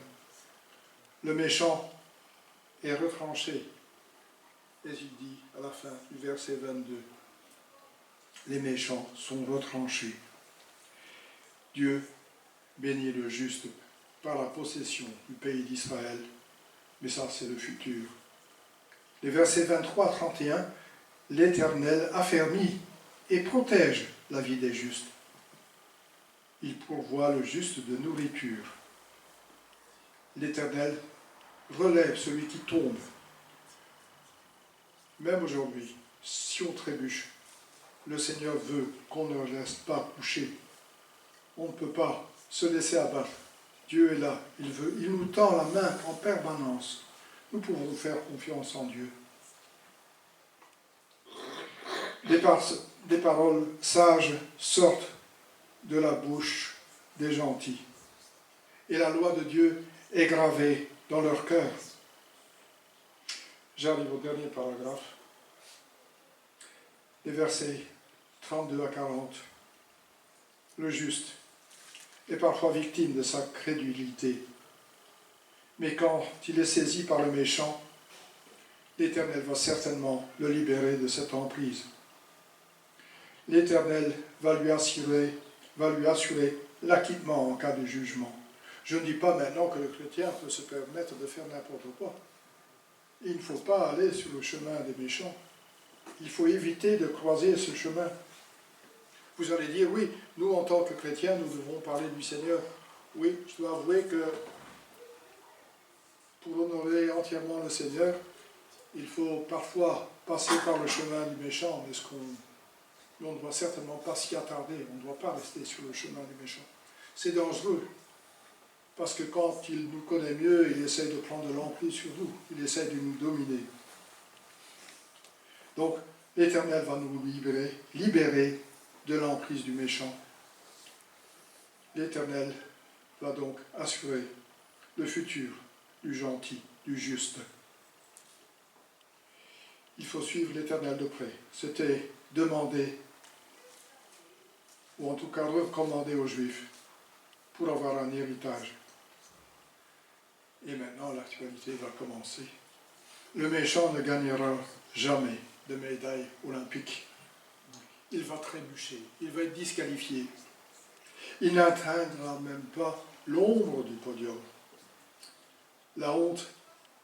Le méchant est retranché. Et il dit à la fin du verset 22, les méchants sont retranchés. Dieu bénit le juste par la possession du pays d'Israël, mais ça c'est le futur. Les versets 23 à 31, l'Éternel affermit et protège la vie des justes. Il pourvoit le juste de nourriture. L'Éternel relève celui qui tombe. Même aujourd'hui, si on trébuche, le Seigneur veut qu'on ne laisse pas coucher. On ne peut pas se laisser abattre. Dieu est là, il nous tend la main en permanence. Nous pouvons faire confiance en Dieu. Des paroles sages sortent de la bouche des gentils. Et la loi de Dieu est gravée dans leur cœur. J'arrive au dernier paragraphe. Les versets 32 à 40. Le juste est parfois victime de sa crédulité. Mais quand il est saisi par le méchant, l'Éternel va certainement le libérer de cette emprise. L'Éternel va lui assurer l'acquittement en cas de jugement. Je ne dis pas maintenant que le chrétien peut se permettre de faire n'importe quoi. Il ne faut pas aller sur le chemin des méchants. Il faut éviter de croiser ce chemin. Vous allez dire, oui, nous en tant que chrétiens, nous devons parler du Seigneur. Oui, je dois avouer que pour honorer entièrement le Seigneur, il faut parfois passer par le chemin du méchant, mais on ne doit certainement pas s'y attarder, on ne doit pas rester sur le chemin du méchant. C'est dangereux, parce que quand il nous connaît mieux, il essaie de prendre de l'emprise sur nous, il essaie de nous dominer. Donc, l'Éternel va nous libérer de l'emprise du méchant. L'Éternel va donc assurer le futur du gentil, du juste. Il faut suivre l'Éternel de près. C'était demandé, ou en tout cas recommandé aux Juifs, pour avoir un héritage. Et maintenant, l'actualité va commencer. Le méchant ne gagnera jamais de médaille olympique. Il va trébucher, il va être disqualifié. Il n'atteindra même pas l'ombre du podium. La honte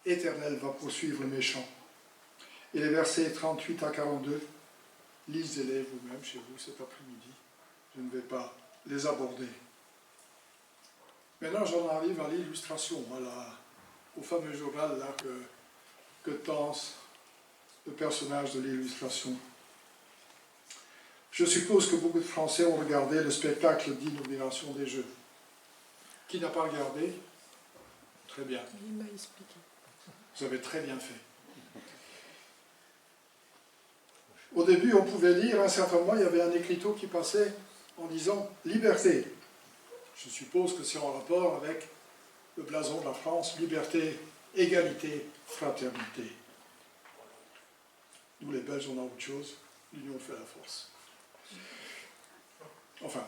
éternelle va poursuivre le méchant. Et les versets 38 à 42, lisez-les vous-même chez vous cet après-midi. Je ne vais pas les aborder. Maintenant, j'en arrive à l'illustration, au fameux journal là, que tense le personnage de l'illustration. Je suppose que beaucoup de Français ont regardé le spectacle d'inauguration des Jeux. Qui n'a pas regardé? Très bien. Il m'a expliqué. Vous avez très bien fait. Au début, on pouvait lire, à un certain moment, il y avait un écriteau qui passait en disant « Liberté ». Je suppose que c'est en rapport avec le blason de la France, liberté, égalité, fraternité. Nous, les Belges, on a autre chose, l'union fait la force. Enfin,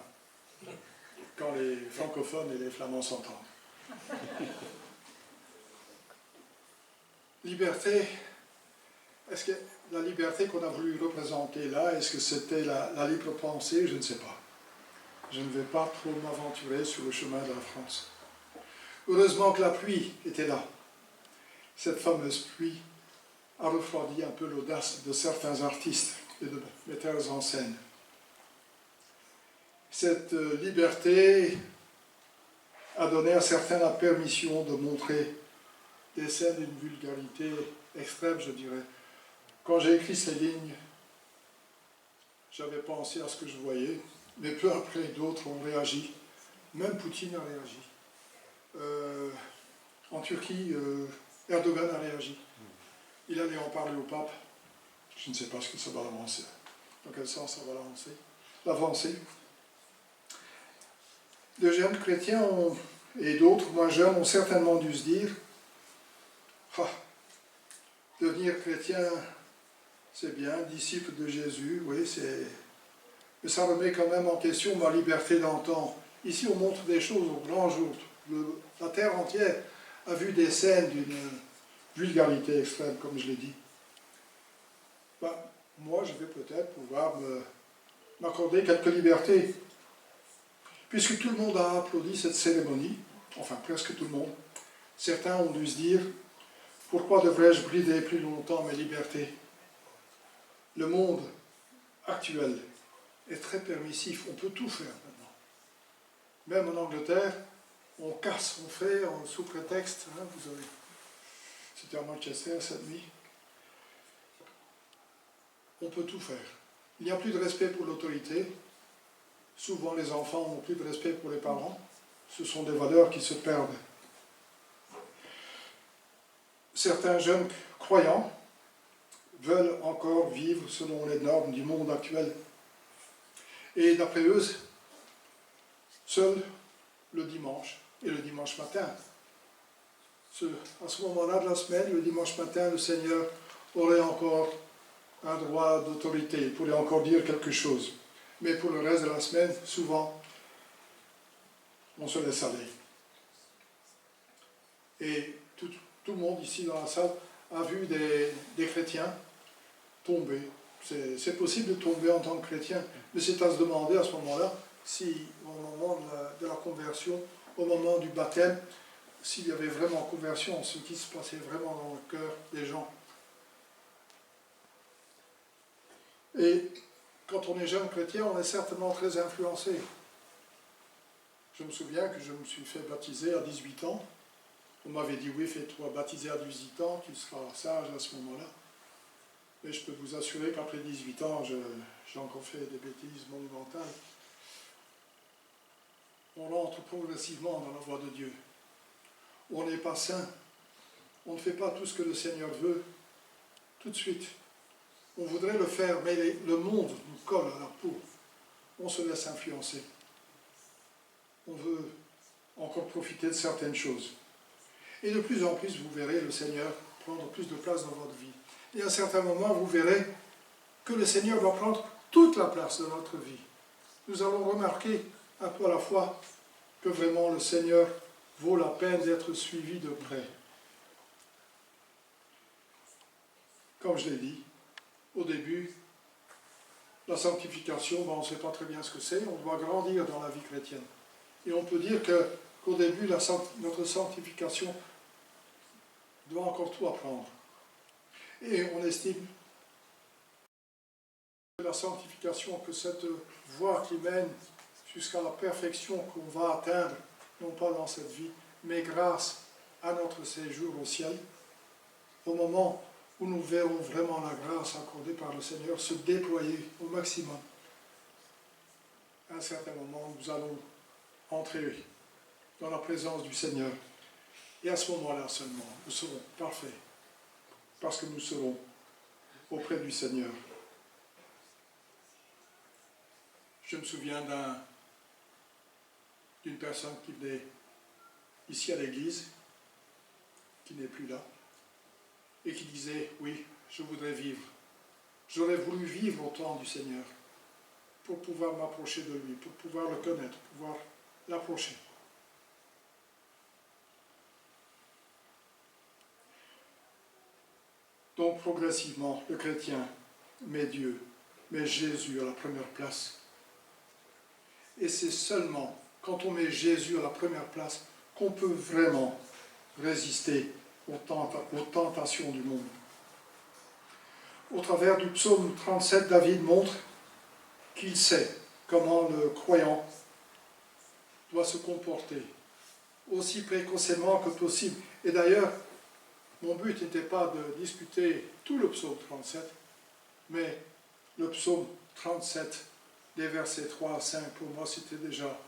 quand les francophones et les flamands s'entendent. Liberté, est-ce que la liberté qu'on a voulu représenter là, est-ce que c'était la libre pensée? Je ne sais pas. Je ne vais pas trop m'aventurer sur le chemin de la France. Heureusement que la pluie était là. Cette fameuse pluie a refroidi un peu l'audace de certains artistes et de metteurs en scène. Cette liberté a donné à certains la permission de montrer des scènes d'une vulgarité extrême, je dirais. Quand j'ai écrit ces lignes, j'avais pensé à ce que je voyais, mais peu après, d'autres ont réagi. Même Poutine a réagi. En Turquie, Erdogan a réagi. Il allait en parler au pape. Je ne sais pas ce que ça va avancer. Dans quel sens ça va l'avancer. De jeunes chrétiens et d'autres moins jeunes ont certainement dû se dire devenir chrétien, c'est bien, disciple de Jésus, oui, c'est... Mais ça remet quand même en question ma liberté d'entendre. Ici, on montre des choses au grand jour. La terre entière a vu des scènes d'une vulgarité extrême, comme je l'ai dit. Moi, je vais peut-être pouvoir m'accorder quelques libertés. Puisque tout le monde a applaudi cette cérémonie, enfin presque tout le monde, certains ont dû se dire « Pourquoi devrais-je brider plus longtemps mes libertés ?» Le monde actuel est très permissif, on peut tout faire maintenant. Même en Angleterre, on casse, on fait, sous prétexte, vous avez... C'était à Manchester cette nuit. On peut tout faire. Il n'y a plus de respect pour l'autorité. Souvent, les enfants n'ont plus de respect pour les parents. Ce sont des valeurs qui se perdent. Certains jeunes croyants veulent encore vivre selon les normes du monde actuel. Et d'après eux, seul le dimanche et le dimanche matin. À ce moment-là de la semaine, le dimanche matin, le Seigneur aurait encore un droit d'autorité, il pourrait encore dire quelque chose. Mais pour le reste de la semaine, souvent, on se laisse aller. Et tout le monde ici dans la salle a vu des chrétiens tomber. C'est possible de tomber en tant que chrétien, mais c'est à se demander à ce moment-là si, au moment de la conversion, au moment du baptême, s'il y avait vraiment conversion, ce qui se passait vraiment dans le cœur des gens. Et quand on est jeune chrétien, on est certainement très influencé. Je me souviens que je me suis fait baptiser à 18 ans. On m'avait dit, oui, fais-toi baptiser à 18 ans, tu seras sage à ce moment-là. Mais je peux vous assurer qu'après 18 ans, j'ai encore fait des bêtises monumentales. On rentre progressivement dans la voie de Dieu. On n'est pas saint. On ne fait pas tout ce que le Seigneur veut tout de suite. On voudrait le faire, mais le monde nous colle à la peau. On se laisse influencer. On veut encore profiter de certaines choses. Et de plus en plus, vous verrez le Seigneur prendre plus de place dans votre vie. Et à un certain moment, vous verrez que le Seigneur va prendre toute la place de notre vie. Nous allons remarquer un peu à la fois que vraiment le Seigneur vaut la peine d'être suivi de près. Comme je l'ai dit, au début, la sanctification, on ne sait pas très bien ce que c'est, on doit grandir dans la vie chrétienne. Et on peut dire qu'au début, notre sanctification doit encore tout apprendre. Et on estime que la sanctification, que cette voie qui mène jusqu'à la perfection qu'on va atteindre, non pas dans cette vie, mais grâce à notre séjour au ciel, au moment où nous verrons vraiment la grâce accordée par le Seigneur se déployer au maximum. À un certain moment, nous allons entrer dans la présence du Seigneur. Et à ce moment-là seulement, nous serons parfaits, parce que nous serons auprès du Seigneur. Je me souviens d'une personne qui venait ici à l'église, qui n'est plus là, et qui disait, oui, je voudrais vivre. J'aurais voulu vivre au temps du Seigneur, pour pouvoir m'approcher de lui, pour pouvoir le connaître, pouvoir l'approcher. Donc progressivement, le chrétien met Dieu, met Jésus à la première place. Et c'est seulement quand on met Jésus à la première place qu'on peut vraiment résister aux tentations du monde. Au travers du psaume 37, David montre qu'il sait comment le croyant doit se comporter aussi précocement que possible. Et d'ailleurs, mon but n'était pas de discuter tout le psaume 37, mais le psaume 37, des versets 3 à 5, pour moi, c'était déjà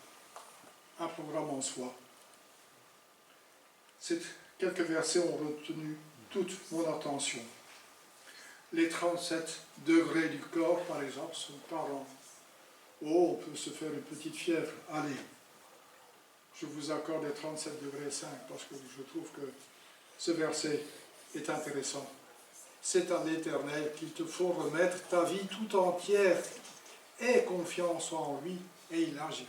un programme en soi. Quelques versets ont retenu toute mon attention. Les 37 degrés du corps, par exemple, sont parlants. Oh, on peut se faire une petite fièvre. Allez, je vous accorde les 37 degrés 5 parce que je trouve que ce verset est intéressant. C'est à l'Éternel qu'il te faut remettre ta vie tout entière. Aie confiance en lui et il agira.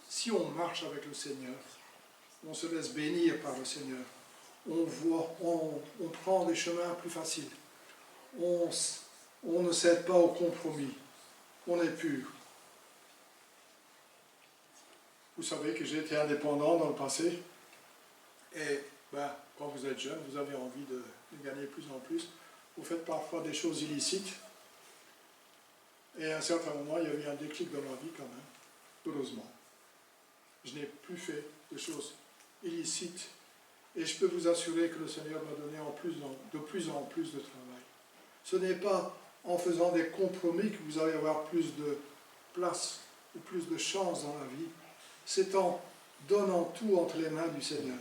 Si on marche avec le Seigneur, on se laisse bénir par le Seigneur, on prend des chemins plus faciles, on ne cède pas au compromis, on est pur. Vous savez que j'ai été indépendant dans le passé, et quand vous êtes jeune, vous avez envie de gagner plus en plus, vous faites parfois des choses illicites, et à un certain moment, il y a eu un déclic dans ma vie quand même, heureusement. Je n'ai plus fait de choses illicites, et je peux vous assurer que le Seigneur m'a donné de plus en plus de travail. Ce n'est pas en faisant des compromis que vous allez avoir plus de place ou plus de chance dans la vie, c'est en donnant tout entre les mains du Seigneur.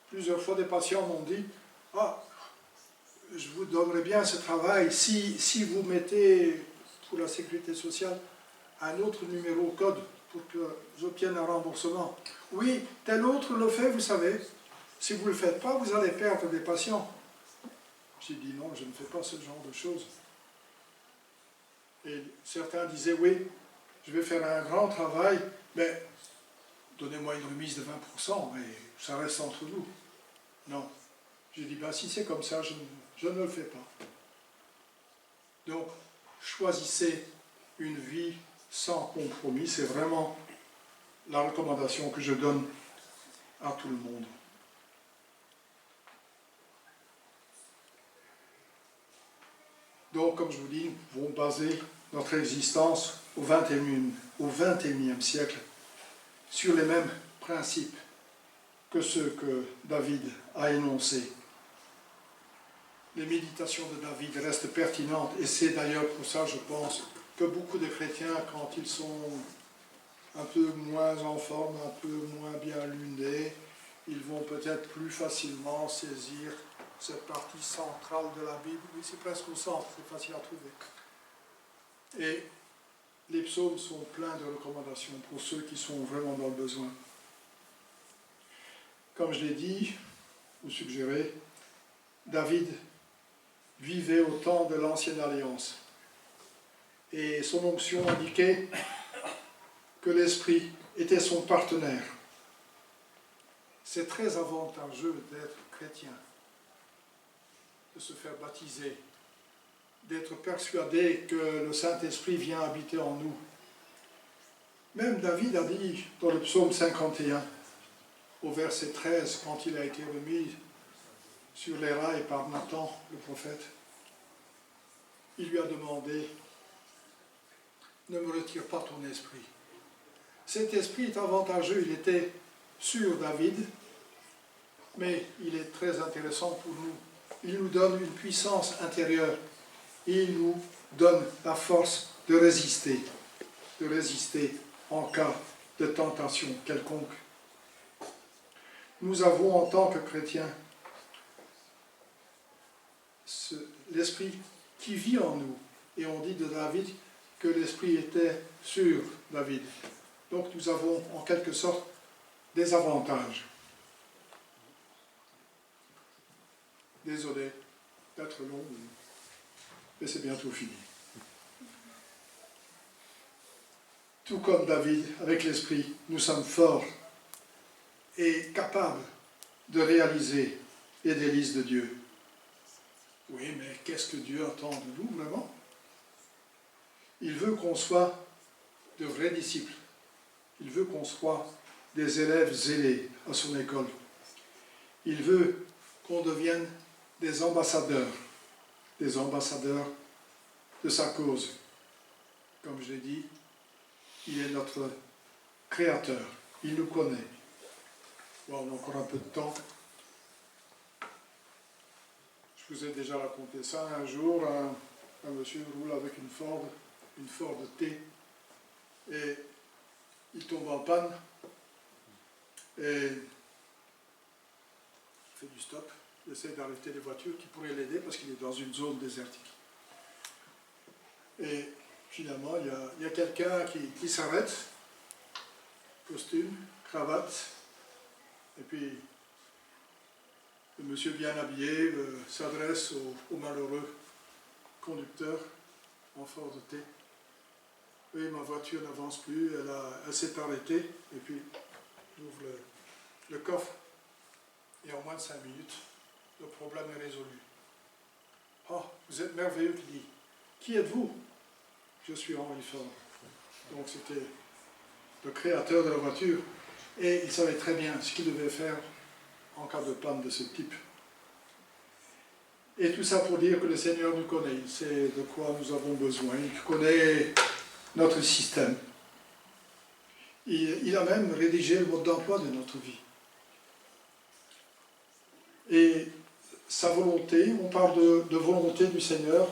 Plusieurs fois, des patients m'ont dit « Ah, je vous donnerai bien ce travail si vous mettez pour la sécurité sociale un autre numéro code pour que j'obtienne un remboursement. Oui, tel autre le fait, vous savez. Si vous ne le faites pas, vous allez perdre des patients. » J'ai dit non, je ne fais pas ce genre de choses. Et certains disaient oui, je vais faire un grand travail, mais donnez-moi une remise de 20%, mais ça reste entre nous. Non. J'ai dit, si c'est comme ça, je ne le fais pas. Donc, choisissez une vie sans compromis. C'est vraiment la recommandation que je donne à tout le monde. Donc, comme je vous dis, nous pouvons baser notre existence au XXIe siècle sur les mêmes principes que ceux que David a énoncés. Les méditations de David restent pertinentes, et c'est d'ailleurs pour ça, je pense, que beaucoup de chrétiens, quand ils sont un peu moins en forme, un peu moins bien lunés, ils vont peut-être plus facilement saisir cette partie centrale de la Bible. Oui, c'est presque au centre, c'est facile à trouver. Et les psaumes sont pleins de recommandations pour ceux qui sont vraiment dans le besoin. Comme je l'ai dit, ou suggéré, David vivait au temps de l'Ancienne Alliance. Et son onction indiquait que l'Esprit était son partenaire. C'est très avantageux d'être chrétien, de se faire baptiser, d'être persuadé que le Saint-Esprit vient habiter en nous. Même David a dit dans le psaume 51, au verset 13, quand il a été remis sur les rails par Nathan, le prophète, il lui a demandé « Ne me retire pas ton esprit ». Cet esprit est avantageux, il était sur David, mais il est très intéressant pour nous. Il nous donne une puissance intérieure. Il nous donne la force de résister en cas de tentation quelconque. Nous avons en tant que chrétiens l'esprit qui vit en nous. Et on dit de David que l'esprit était sur David. Donc nous avons en quelque sorte des avantages. Désolé d'être long, mais c'est bientôt fini. Tout comme David, avec l'esprit, nous sommes forts et capables de réaliser les délices de Dieu. Oui, mais qu'est-ce que Dieu attend de nous, vraiment? Il veut qu'on soit de vrais disciples. Il veut qu'on soit des élèves zélés à son école. Il veut qu'on devienne des ambassadeurs de sa cause. Comme je l'ai dit, il est notre créateur, il nous connaît. Bon, on a encore un peu de temps. Je vous ai déjà raconté ça. Un jour, un monsieur roule avec une Ford T, et il tombe en panne, et il fait du stop, il essaie d'arrêter les voitures qui pourraient l'aider parce qu'il est dans une zone désertique. Et finalement, il y a quelqu'un qui s'arrête, costume, cravate, et puis le monsieur bien habillé s'adresse au malheureux conducteur en Ford T. Oui, ma voiture n'avance plus, elle s'est arrêtée, et puis j'ouvre le coffre, et en moins de 5 minutes, le problème est résolu. Oh, vous êtes merveilleux, il dit. Qui êtes-vous? Je suis Henry Ford. Donc c'était le créateur de la voiture, et il savait très bien ce qu'il devait faire en cas de panne de ce type. Et tout ça pour dire que le Seigneur nous connaît, il sait de quoi nous avons besoin, il connaît notre système. Il a même rédigé le mode d'emploi de notre vie. Et sa volonté, on parle de volonté du Seigneur,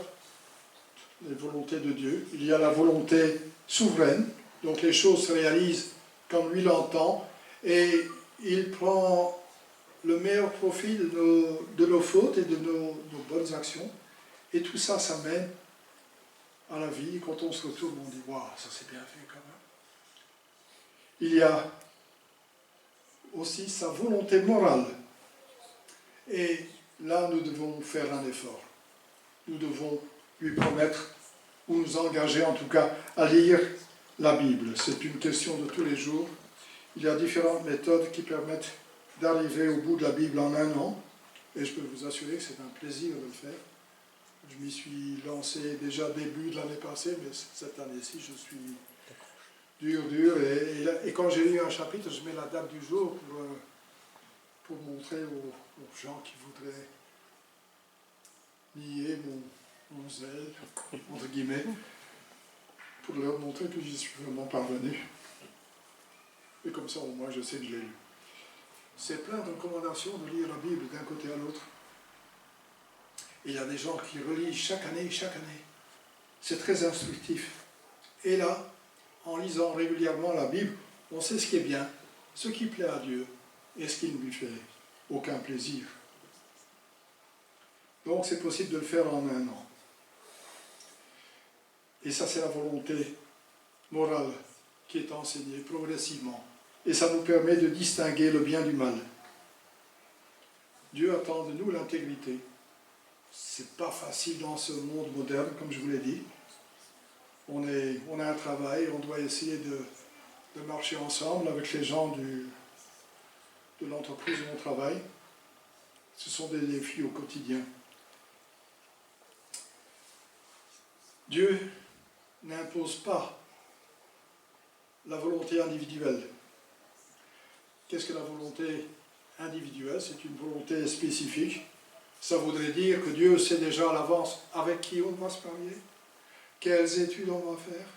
de volonté de Dieu. Il y a la volonté souveraine, donc les choses se réalisent comme lui l'entend, et il prend le meilleur profit de nos fautes et de nos bonnes actions. Et tout ça, ça mène à la vie. Quand on se retourne, on dit « Waouh, ça c'est bien fait quand même ». Il y a aussi sa volonté morale. Et là, nous devons faire un effort. Nous devons lui promettre, ou nous engager en tout cas, à lire la Bible. C'est une question de tous les jours. Il y a différentes méthodes qui permettent d'arriver au bout de la Bible en 1 an. Et je peux vous assurer que c'est un plaisir de le faire. Je m'y suis lancé déjà début de l'année passée, mais cette année-ci, je suis dur. Et quand j'ai lu un chapitre, je mets la date du jour pour montrer aux gens qui voudraient nier mon zèle, entre guillemets, pour leur montrer que j'y suis vraiment parvenu. Et comme ça, au moins, je sais que je l'ai lu. C'est plein de recommandations de lire la Bible d'un côté à l'autre. Et il y a des gens qui relisent chaque année. C'est très instructif. Et là, en lisant régulièrement la Bible, on sait ce qui est bien, ce qui plaît à Dieu, et ce qui ne lui fait aucun plaisir. Donc c'est possible de le faire en 1 an. Et ça, c'est la volonté morale qui est enseignée progressivement. Et ça nous permet de distinguer le bien du mal. Dieu attend de nous l'intégrité. C'est pas facile dans ce monde moderne, comme je vous l'ai dit. On a un travail, on doit essayer de marcher ensemble avec les gens de l'entreprise où on travaille. Ce sont des défis au quotidien. Dieu n'impose pas la volonté individuelle. Qu'est-ce que la volonté individuelle? C'est une volonté spécifique. Ça voudrait dire que Dieu sait déjà à l'avance avec qui on va se marier, quelles études on va faire,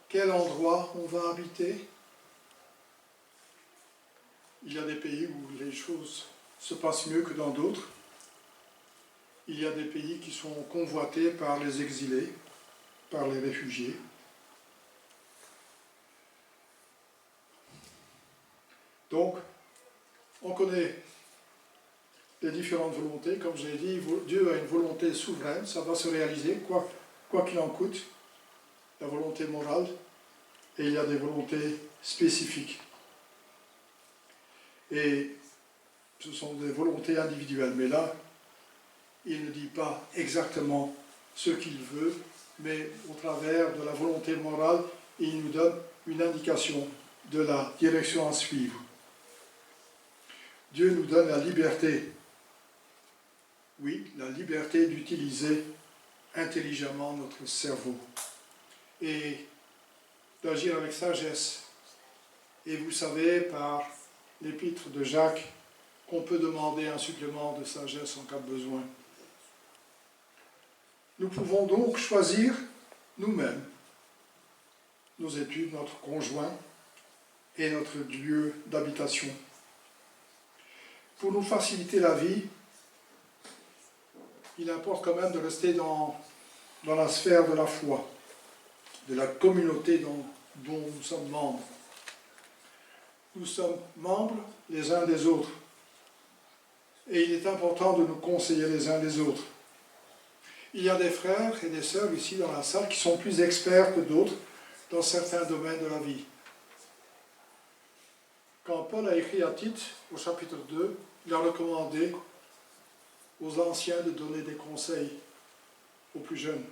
quel endroit on va habiter. Il y a des pays où les choses se passent mieux que dans d'autres. Il y a des pays qui sont convoités par les exilés, par les réfugiés. Donc, on connaît les différentes volontés. Comme je l'ai dit, Dieu a une volonté souveraine, ça va se réaliser, quoi qu'il en coûte. La volonté morale, et il y a des volontés spécifiques. Et ce sont des volontés individuelles. Mais là, il ne dit pas exactement ce qu'il veut, mais au travers de la volonté morale, il nous donne une indication de la direction à suivre. Dieu nous donne la liberté, oui, la liberté d'utiliser intelligemment notre cerveau et d'agir avec sagesse Et vous savez, par l'épître de Jacques, qu'on peut demander un supplément de sagesse en cas de besoin. Nous pouvons donc choisir nous-mêmes nos études, notre conjoint et notre lieu d'habitation. Pour nous faciliter la vie, il importe quand même de rester dans la sphère de la foi, de la communauté dont nous sommes membres. Nous sommes membres les uns des autres. Et il est important de nous conseiller les uns les autres. Il y a des frères et des sœurs ici dans la salle qui sont plus experts que d'autres dans certains domaines de la vie. Quand Paul a écrit à Tite, au chapitre 2, il a recommandé aux anciens de donner des conseils aux plus jeunes.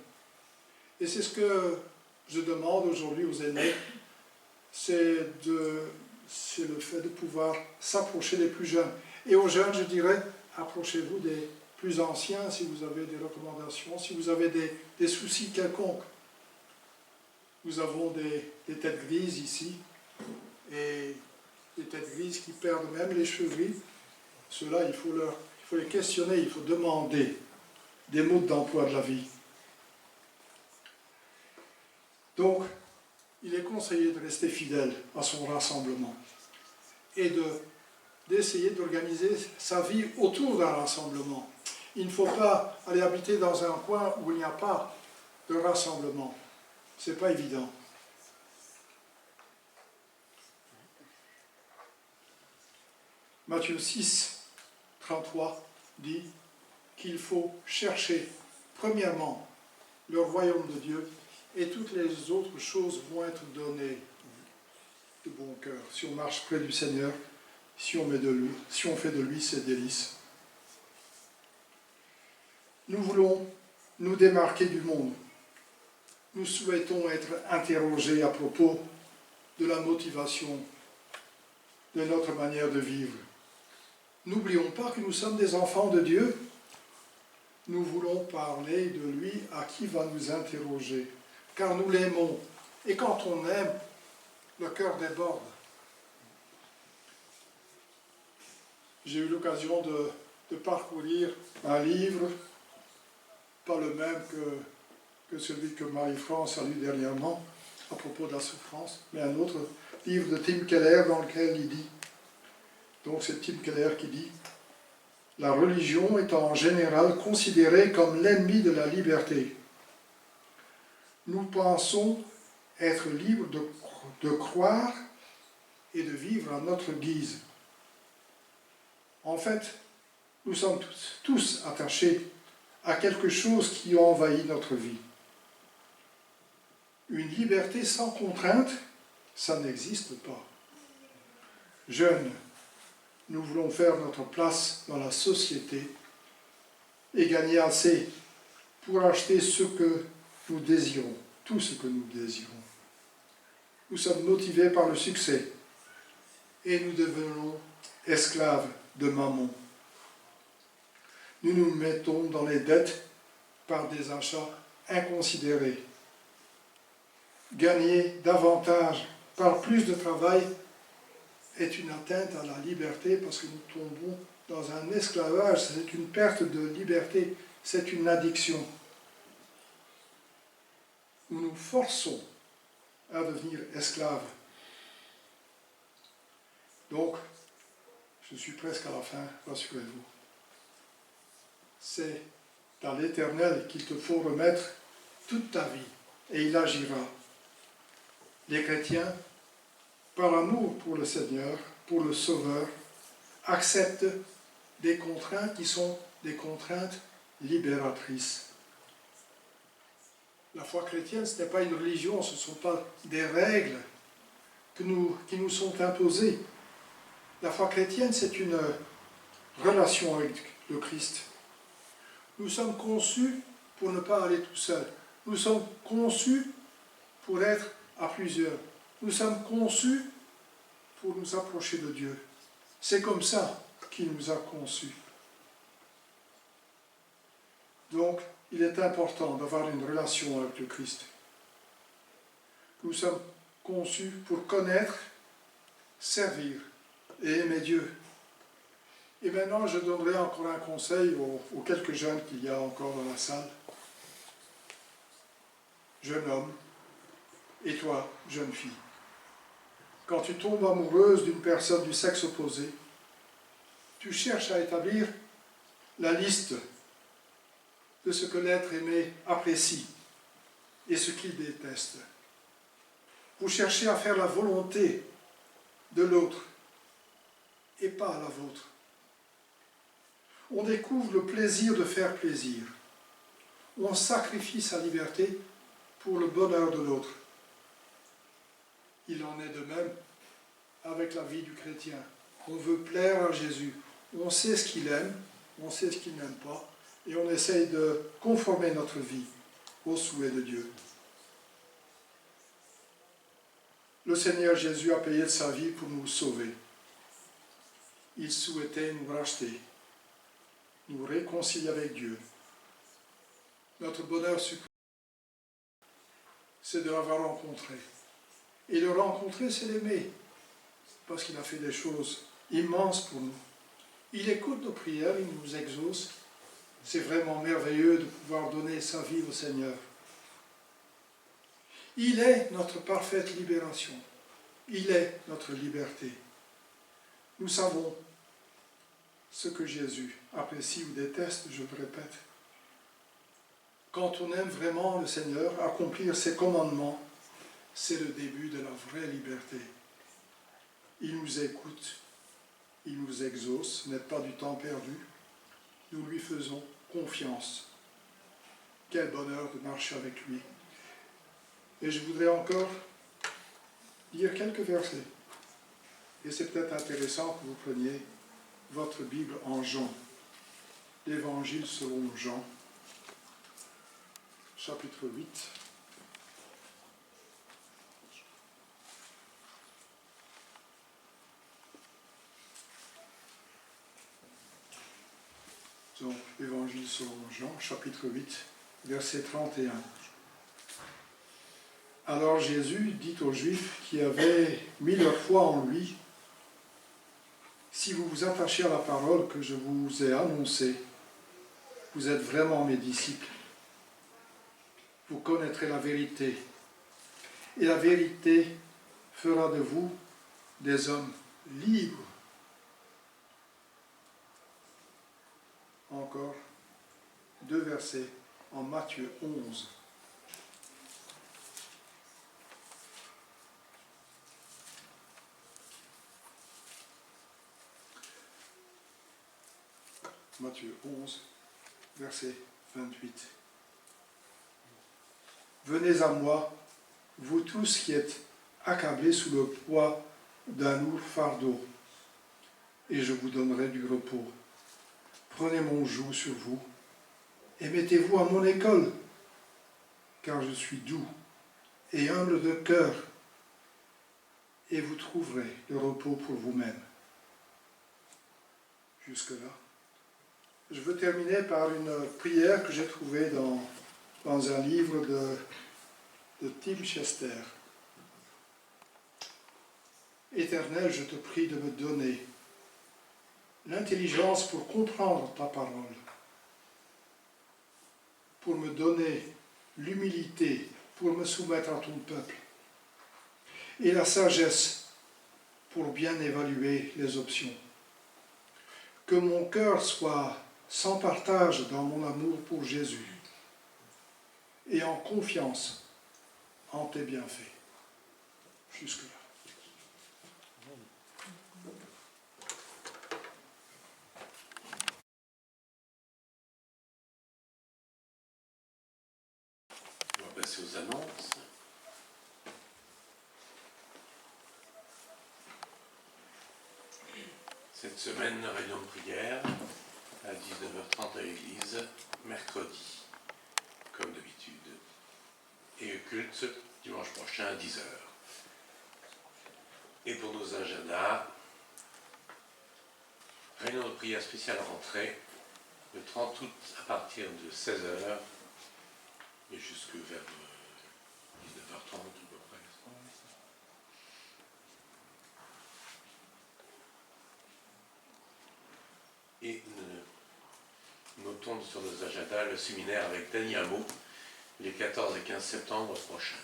Et c'est ce que je demande aujourd'hui aux aînés, c'est le fait de pouvoir s'approcher des plus jeunes. Et aux jeunes, je dirais, approchez-vous des plus anciens si vous avez des recommandations, si vous avez des soucis quelconques. Nous avons des têtes grises ici, et des têtes grises qui perdent même les cheveux gris. Ceux-là, il faut les questionner, il faut demander des modes d'emploi de la vie. Donc, il est conseillé de rester fidèle à son rassemblement et d'essayer d'organiser sa vie autour d'un rassemblement. Il ne faut pas aller habiter dans un coin où il n'y a pas de rassemblement. Ce n'est pas évident. Matthieu 6, 33 dit qu'il faut chercher premièrement le royaume de Dieu et toutes les autres choses vont être données de bon cœur. Si on marche près du Seigneur, si on fait de lui ses délices. Nous voulons nous démarquer du monde. Nous souhaitons être interrogés à propos de la motivation de notre manière de vivre. N'oublions pas que nous sommes des enfants de Dieu. Nous voulons parler de lui à qui va nous interroger, car nous l'aimons. Et quand on aime, le cœur déborde. J'ai eu l'occasion de parcourir un livre, pas le même que celui que Marie-France a lu dernièrement, à propos de la souffrance, mais un autre livre de Tim Keller dans lequel il dit, donc c'est Tim Keller qui dit, « La religion est en général considérée comme l'ennemi de la liberté. Nous pensons être libres de croire et de vivre à notre guise. En fait, nous sommes tous attachés à quelque chose qui envahit notre vie. Une liberté sans contrainte, ça n'existe pas. Jeunes, nous voulons faire notre place dans la société et gagner assez pour acheter ce que nous désirons, tout ce que nous désirons. Nous sommes motivés par le succès et nous devenons esclaves de mammon. Nous nous mettons dans les dettes par des achats inconsidérés. Gagner davantage par plus de travail est une atteinte à la liberté parce que nous tombons dans un esclavage, c'est une perte de liberté, c'est une addiction. Nous nous forçons à devenir esclaves. Donc, je suis presque à la fin, rassurez-vous. C'est à l'Éternel qu'il te faut remettre toute ta vie, et il agira. Les chrétiens, par amour pour le Seigneur, pour le Sauveur, acceptent des contraintes qui sont des contraintes libératrices. La foi chrétienne, ce n'est pas une religion, ce ne sont pas des règles qui nous sont imposées. La foi chrétienne, c'est une relation avec le Christ. Nous sommes conçus pour ne pas aller tout seul. Nous sommes conçus pour être à plusieurs. Nous sommes conçus pour nous approcher de Dieu. C'est comme ça qu'il nous a conçus. Donc, il est important d'avoir une relation avec le Christ. Nous sommes conçus pour connaître servir et aimer Dieu. Et maintenant, je donnerai encore un conseil aux quelques jeunes qu'il y a encore dans la salle. Jeune homme, et toi, jeune fille, quand tu tombes amoureuse d'une personne du sexe opposé, tu cherches à établir la liste de ce que l'être aimé apprécie et ce qu'il déteste. Vous cherchez à faire la volonté de l'autre et pas la vôtre. On découvre le plaisir de faire plaisir. On sacrifie sa liberté pour le bonheur de l'autre. Il en est de même avec la vie du chrétien. On veut plaire à Jésus. On sait ce qu'il aime, on sait ce qu'il n'aime pas, et on essaye de conformer notre vie au souhait de Dieu. Le Seigneur Jésus a payé de sa vie pour nous sauver. Il souhaitait nous racheter, nous réconcilier avec Dieu. Notre bonheur suprême, c'est de l'avoir rencontré. Et le rencontrer, c'est l'aimer, parce qu'il a fait des choses immenses pour nous. Il écoute nos prières, il nous exauce. C'est vraiment merveilleux de pouvoir donner sa vie au Seigneur. Il est notre parfaite libération. Il est notre liberté. Nous savons ce que Jésus apprécie ou déteste, je le répète. Quand on aime vraiment le Seigneur, accomplir ses commandements, c'est le début de la vraie liberté. Il nous écoute, il nous exauce, ce n'est pas du temps perdu. Nous lui faisons confiance. Quel bonheur de marcher avec lui. Et je voudrais encore lire quelques versets. Et c'est peut-être intéressant que vous preniez votre Bible en Jean. L'Évangile selon Jean, chapitre 8. Donc, Évangile selon Jean, chapitre 8, verset 31. Alors Jésus dit aux Juifs qui avaient mis leur foi en lui, « Si vous vous attachez à la parole que je vous ai annoncée, vous êtes vraiment mes disciples. Vous connaîtrez la vérité, et la vérité fera de vous des hommes libres. » Encore 2 versets en Matthieu 11. Matthieu 11, verset 28. Venez à moi, vous tous qui êtes accablés sous le poids d'un lourd fardeau, et je vous donnerai du repos. Prenez mon joug sur vous, et mettez-vous à mon école, car je suis doux et humble de cœur, et vous trouverez le repos pour vous-même. Jusque-là. Je veux terminer par une prière que j'ai trouvée dans un livre de Tim Chester. Éternel, je te prie de me donner l'intelligence pour comprendre ta parole, pour me donner l'humilité pour me soumettre à ton peuple, et la sagesse pour bien évaluer les options. Que mon cœur soit sans partage dans mon amour pour Jésus et en confiance en tes bienfaits. Jusque-là. On va passer aux annonces. Cette semaine, réunion de prière à 19h30 à l'église, mercredi, comme d'habitude. Et le culte, dimanche prochain à 10h. Et pour nos agendas, réunion de prière spéciale rentrée, le 30 août à partir de 16h et jusque vers 19h30 à peu près. notons sur nos agendas le séminaire avec Dany Hameau les 14 et 15 septembre prochains.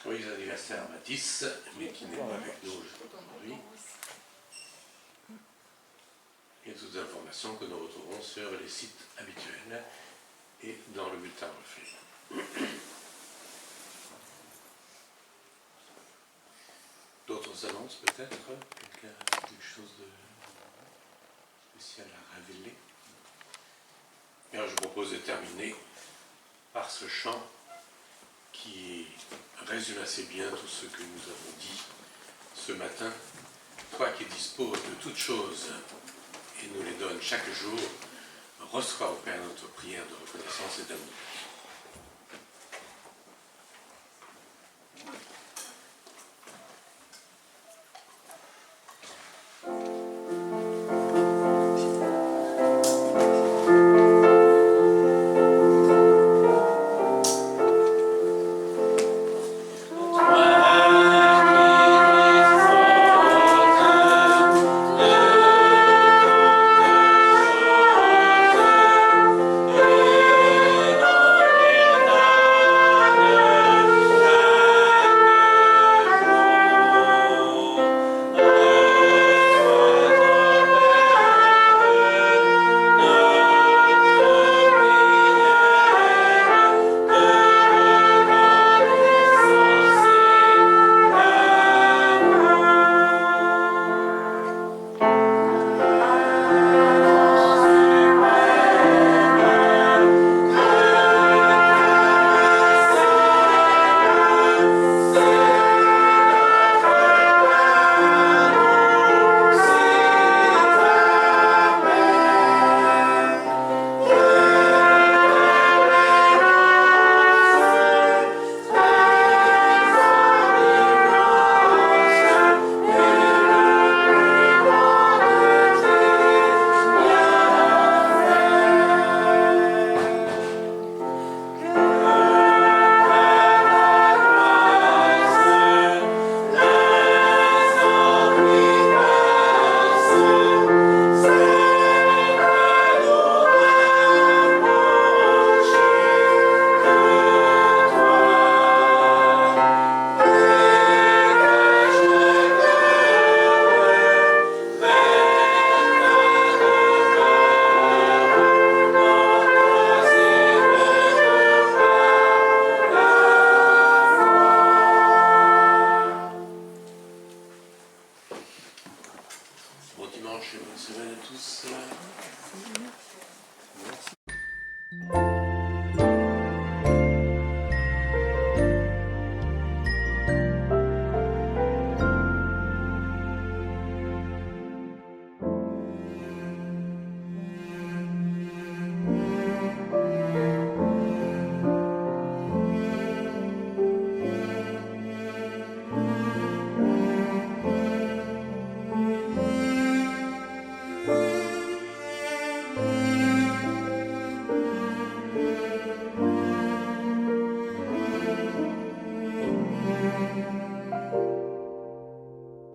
Joyeux anniversaire à Mathis, mais qui n'est pas avec nous aujourd'hui. Et toutes les informations que nous retrouvons sur les sites habituels et dans le bulletin reflet. D'autres annonces peut-être? Quelqu'un a quelque chose de spécial à révéler? Alors je propose de terminer par ce chant qui résume assez bien tout ce que nous avons dit ce matin. Toi qui disposes de toutes choses et nous les donnes chaque jour, reçois au Père notre prière de reconnaissance et d'amour.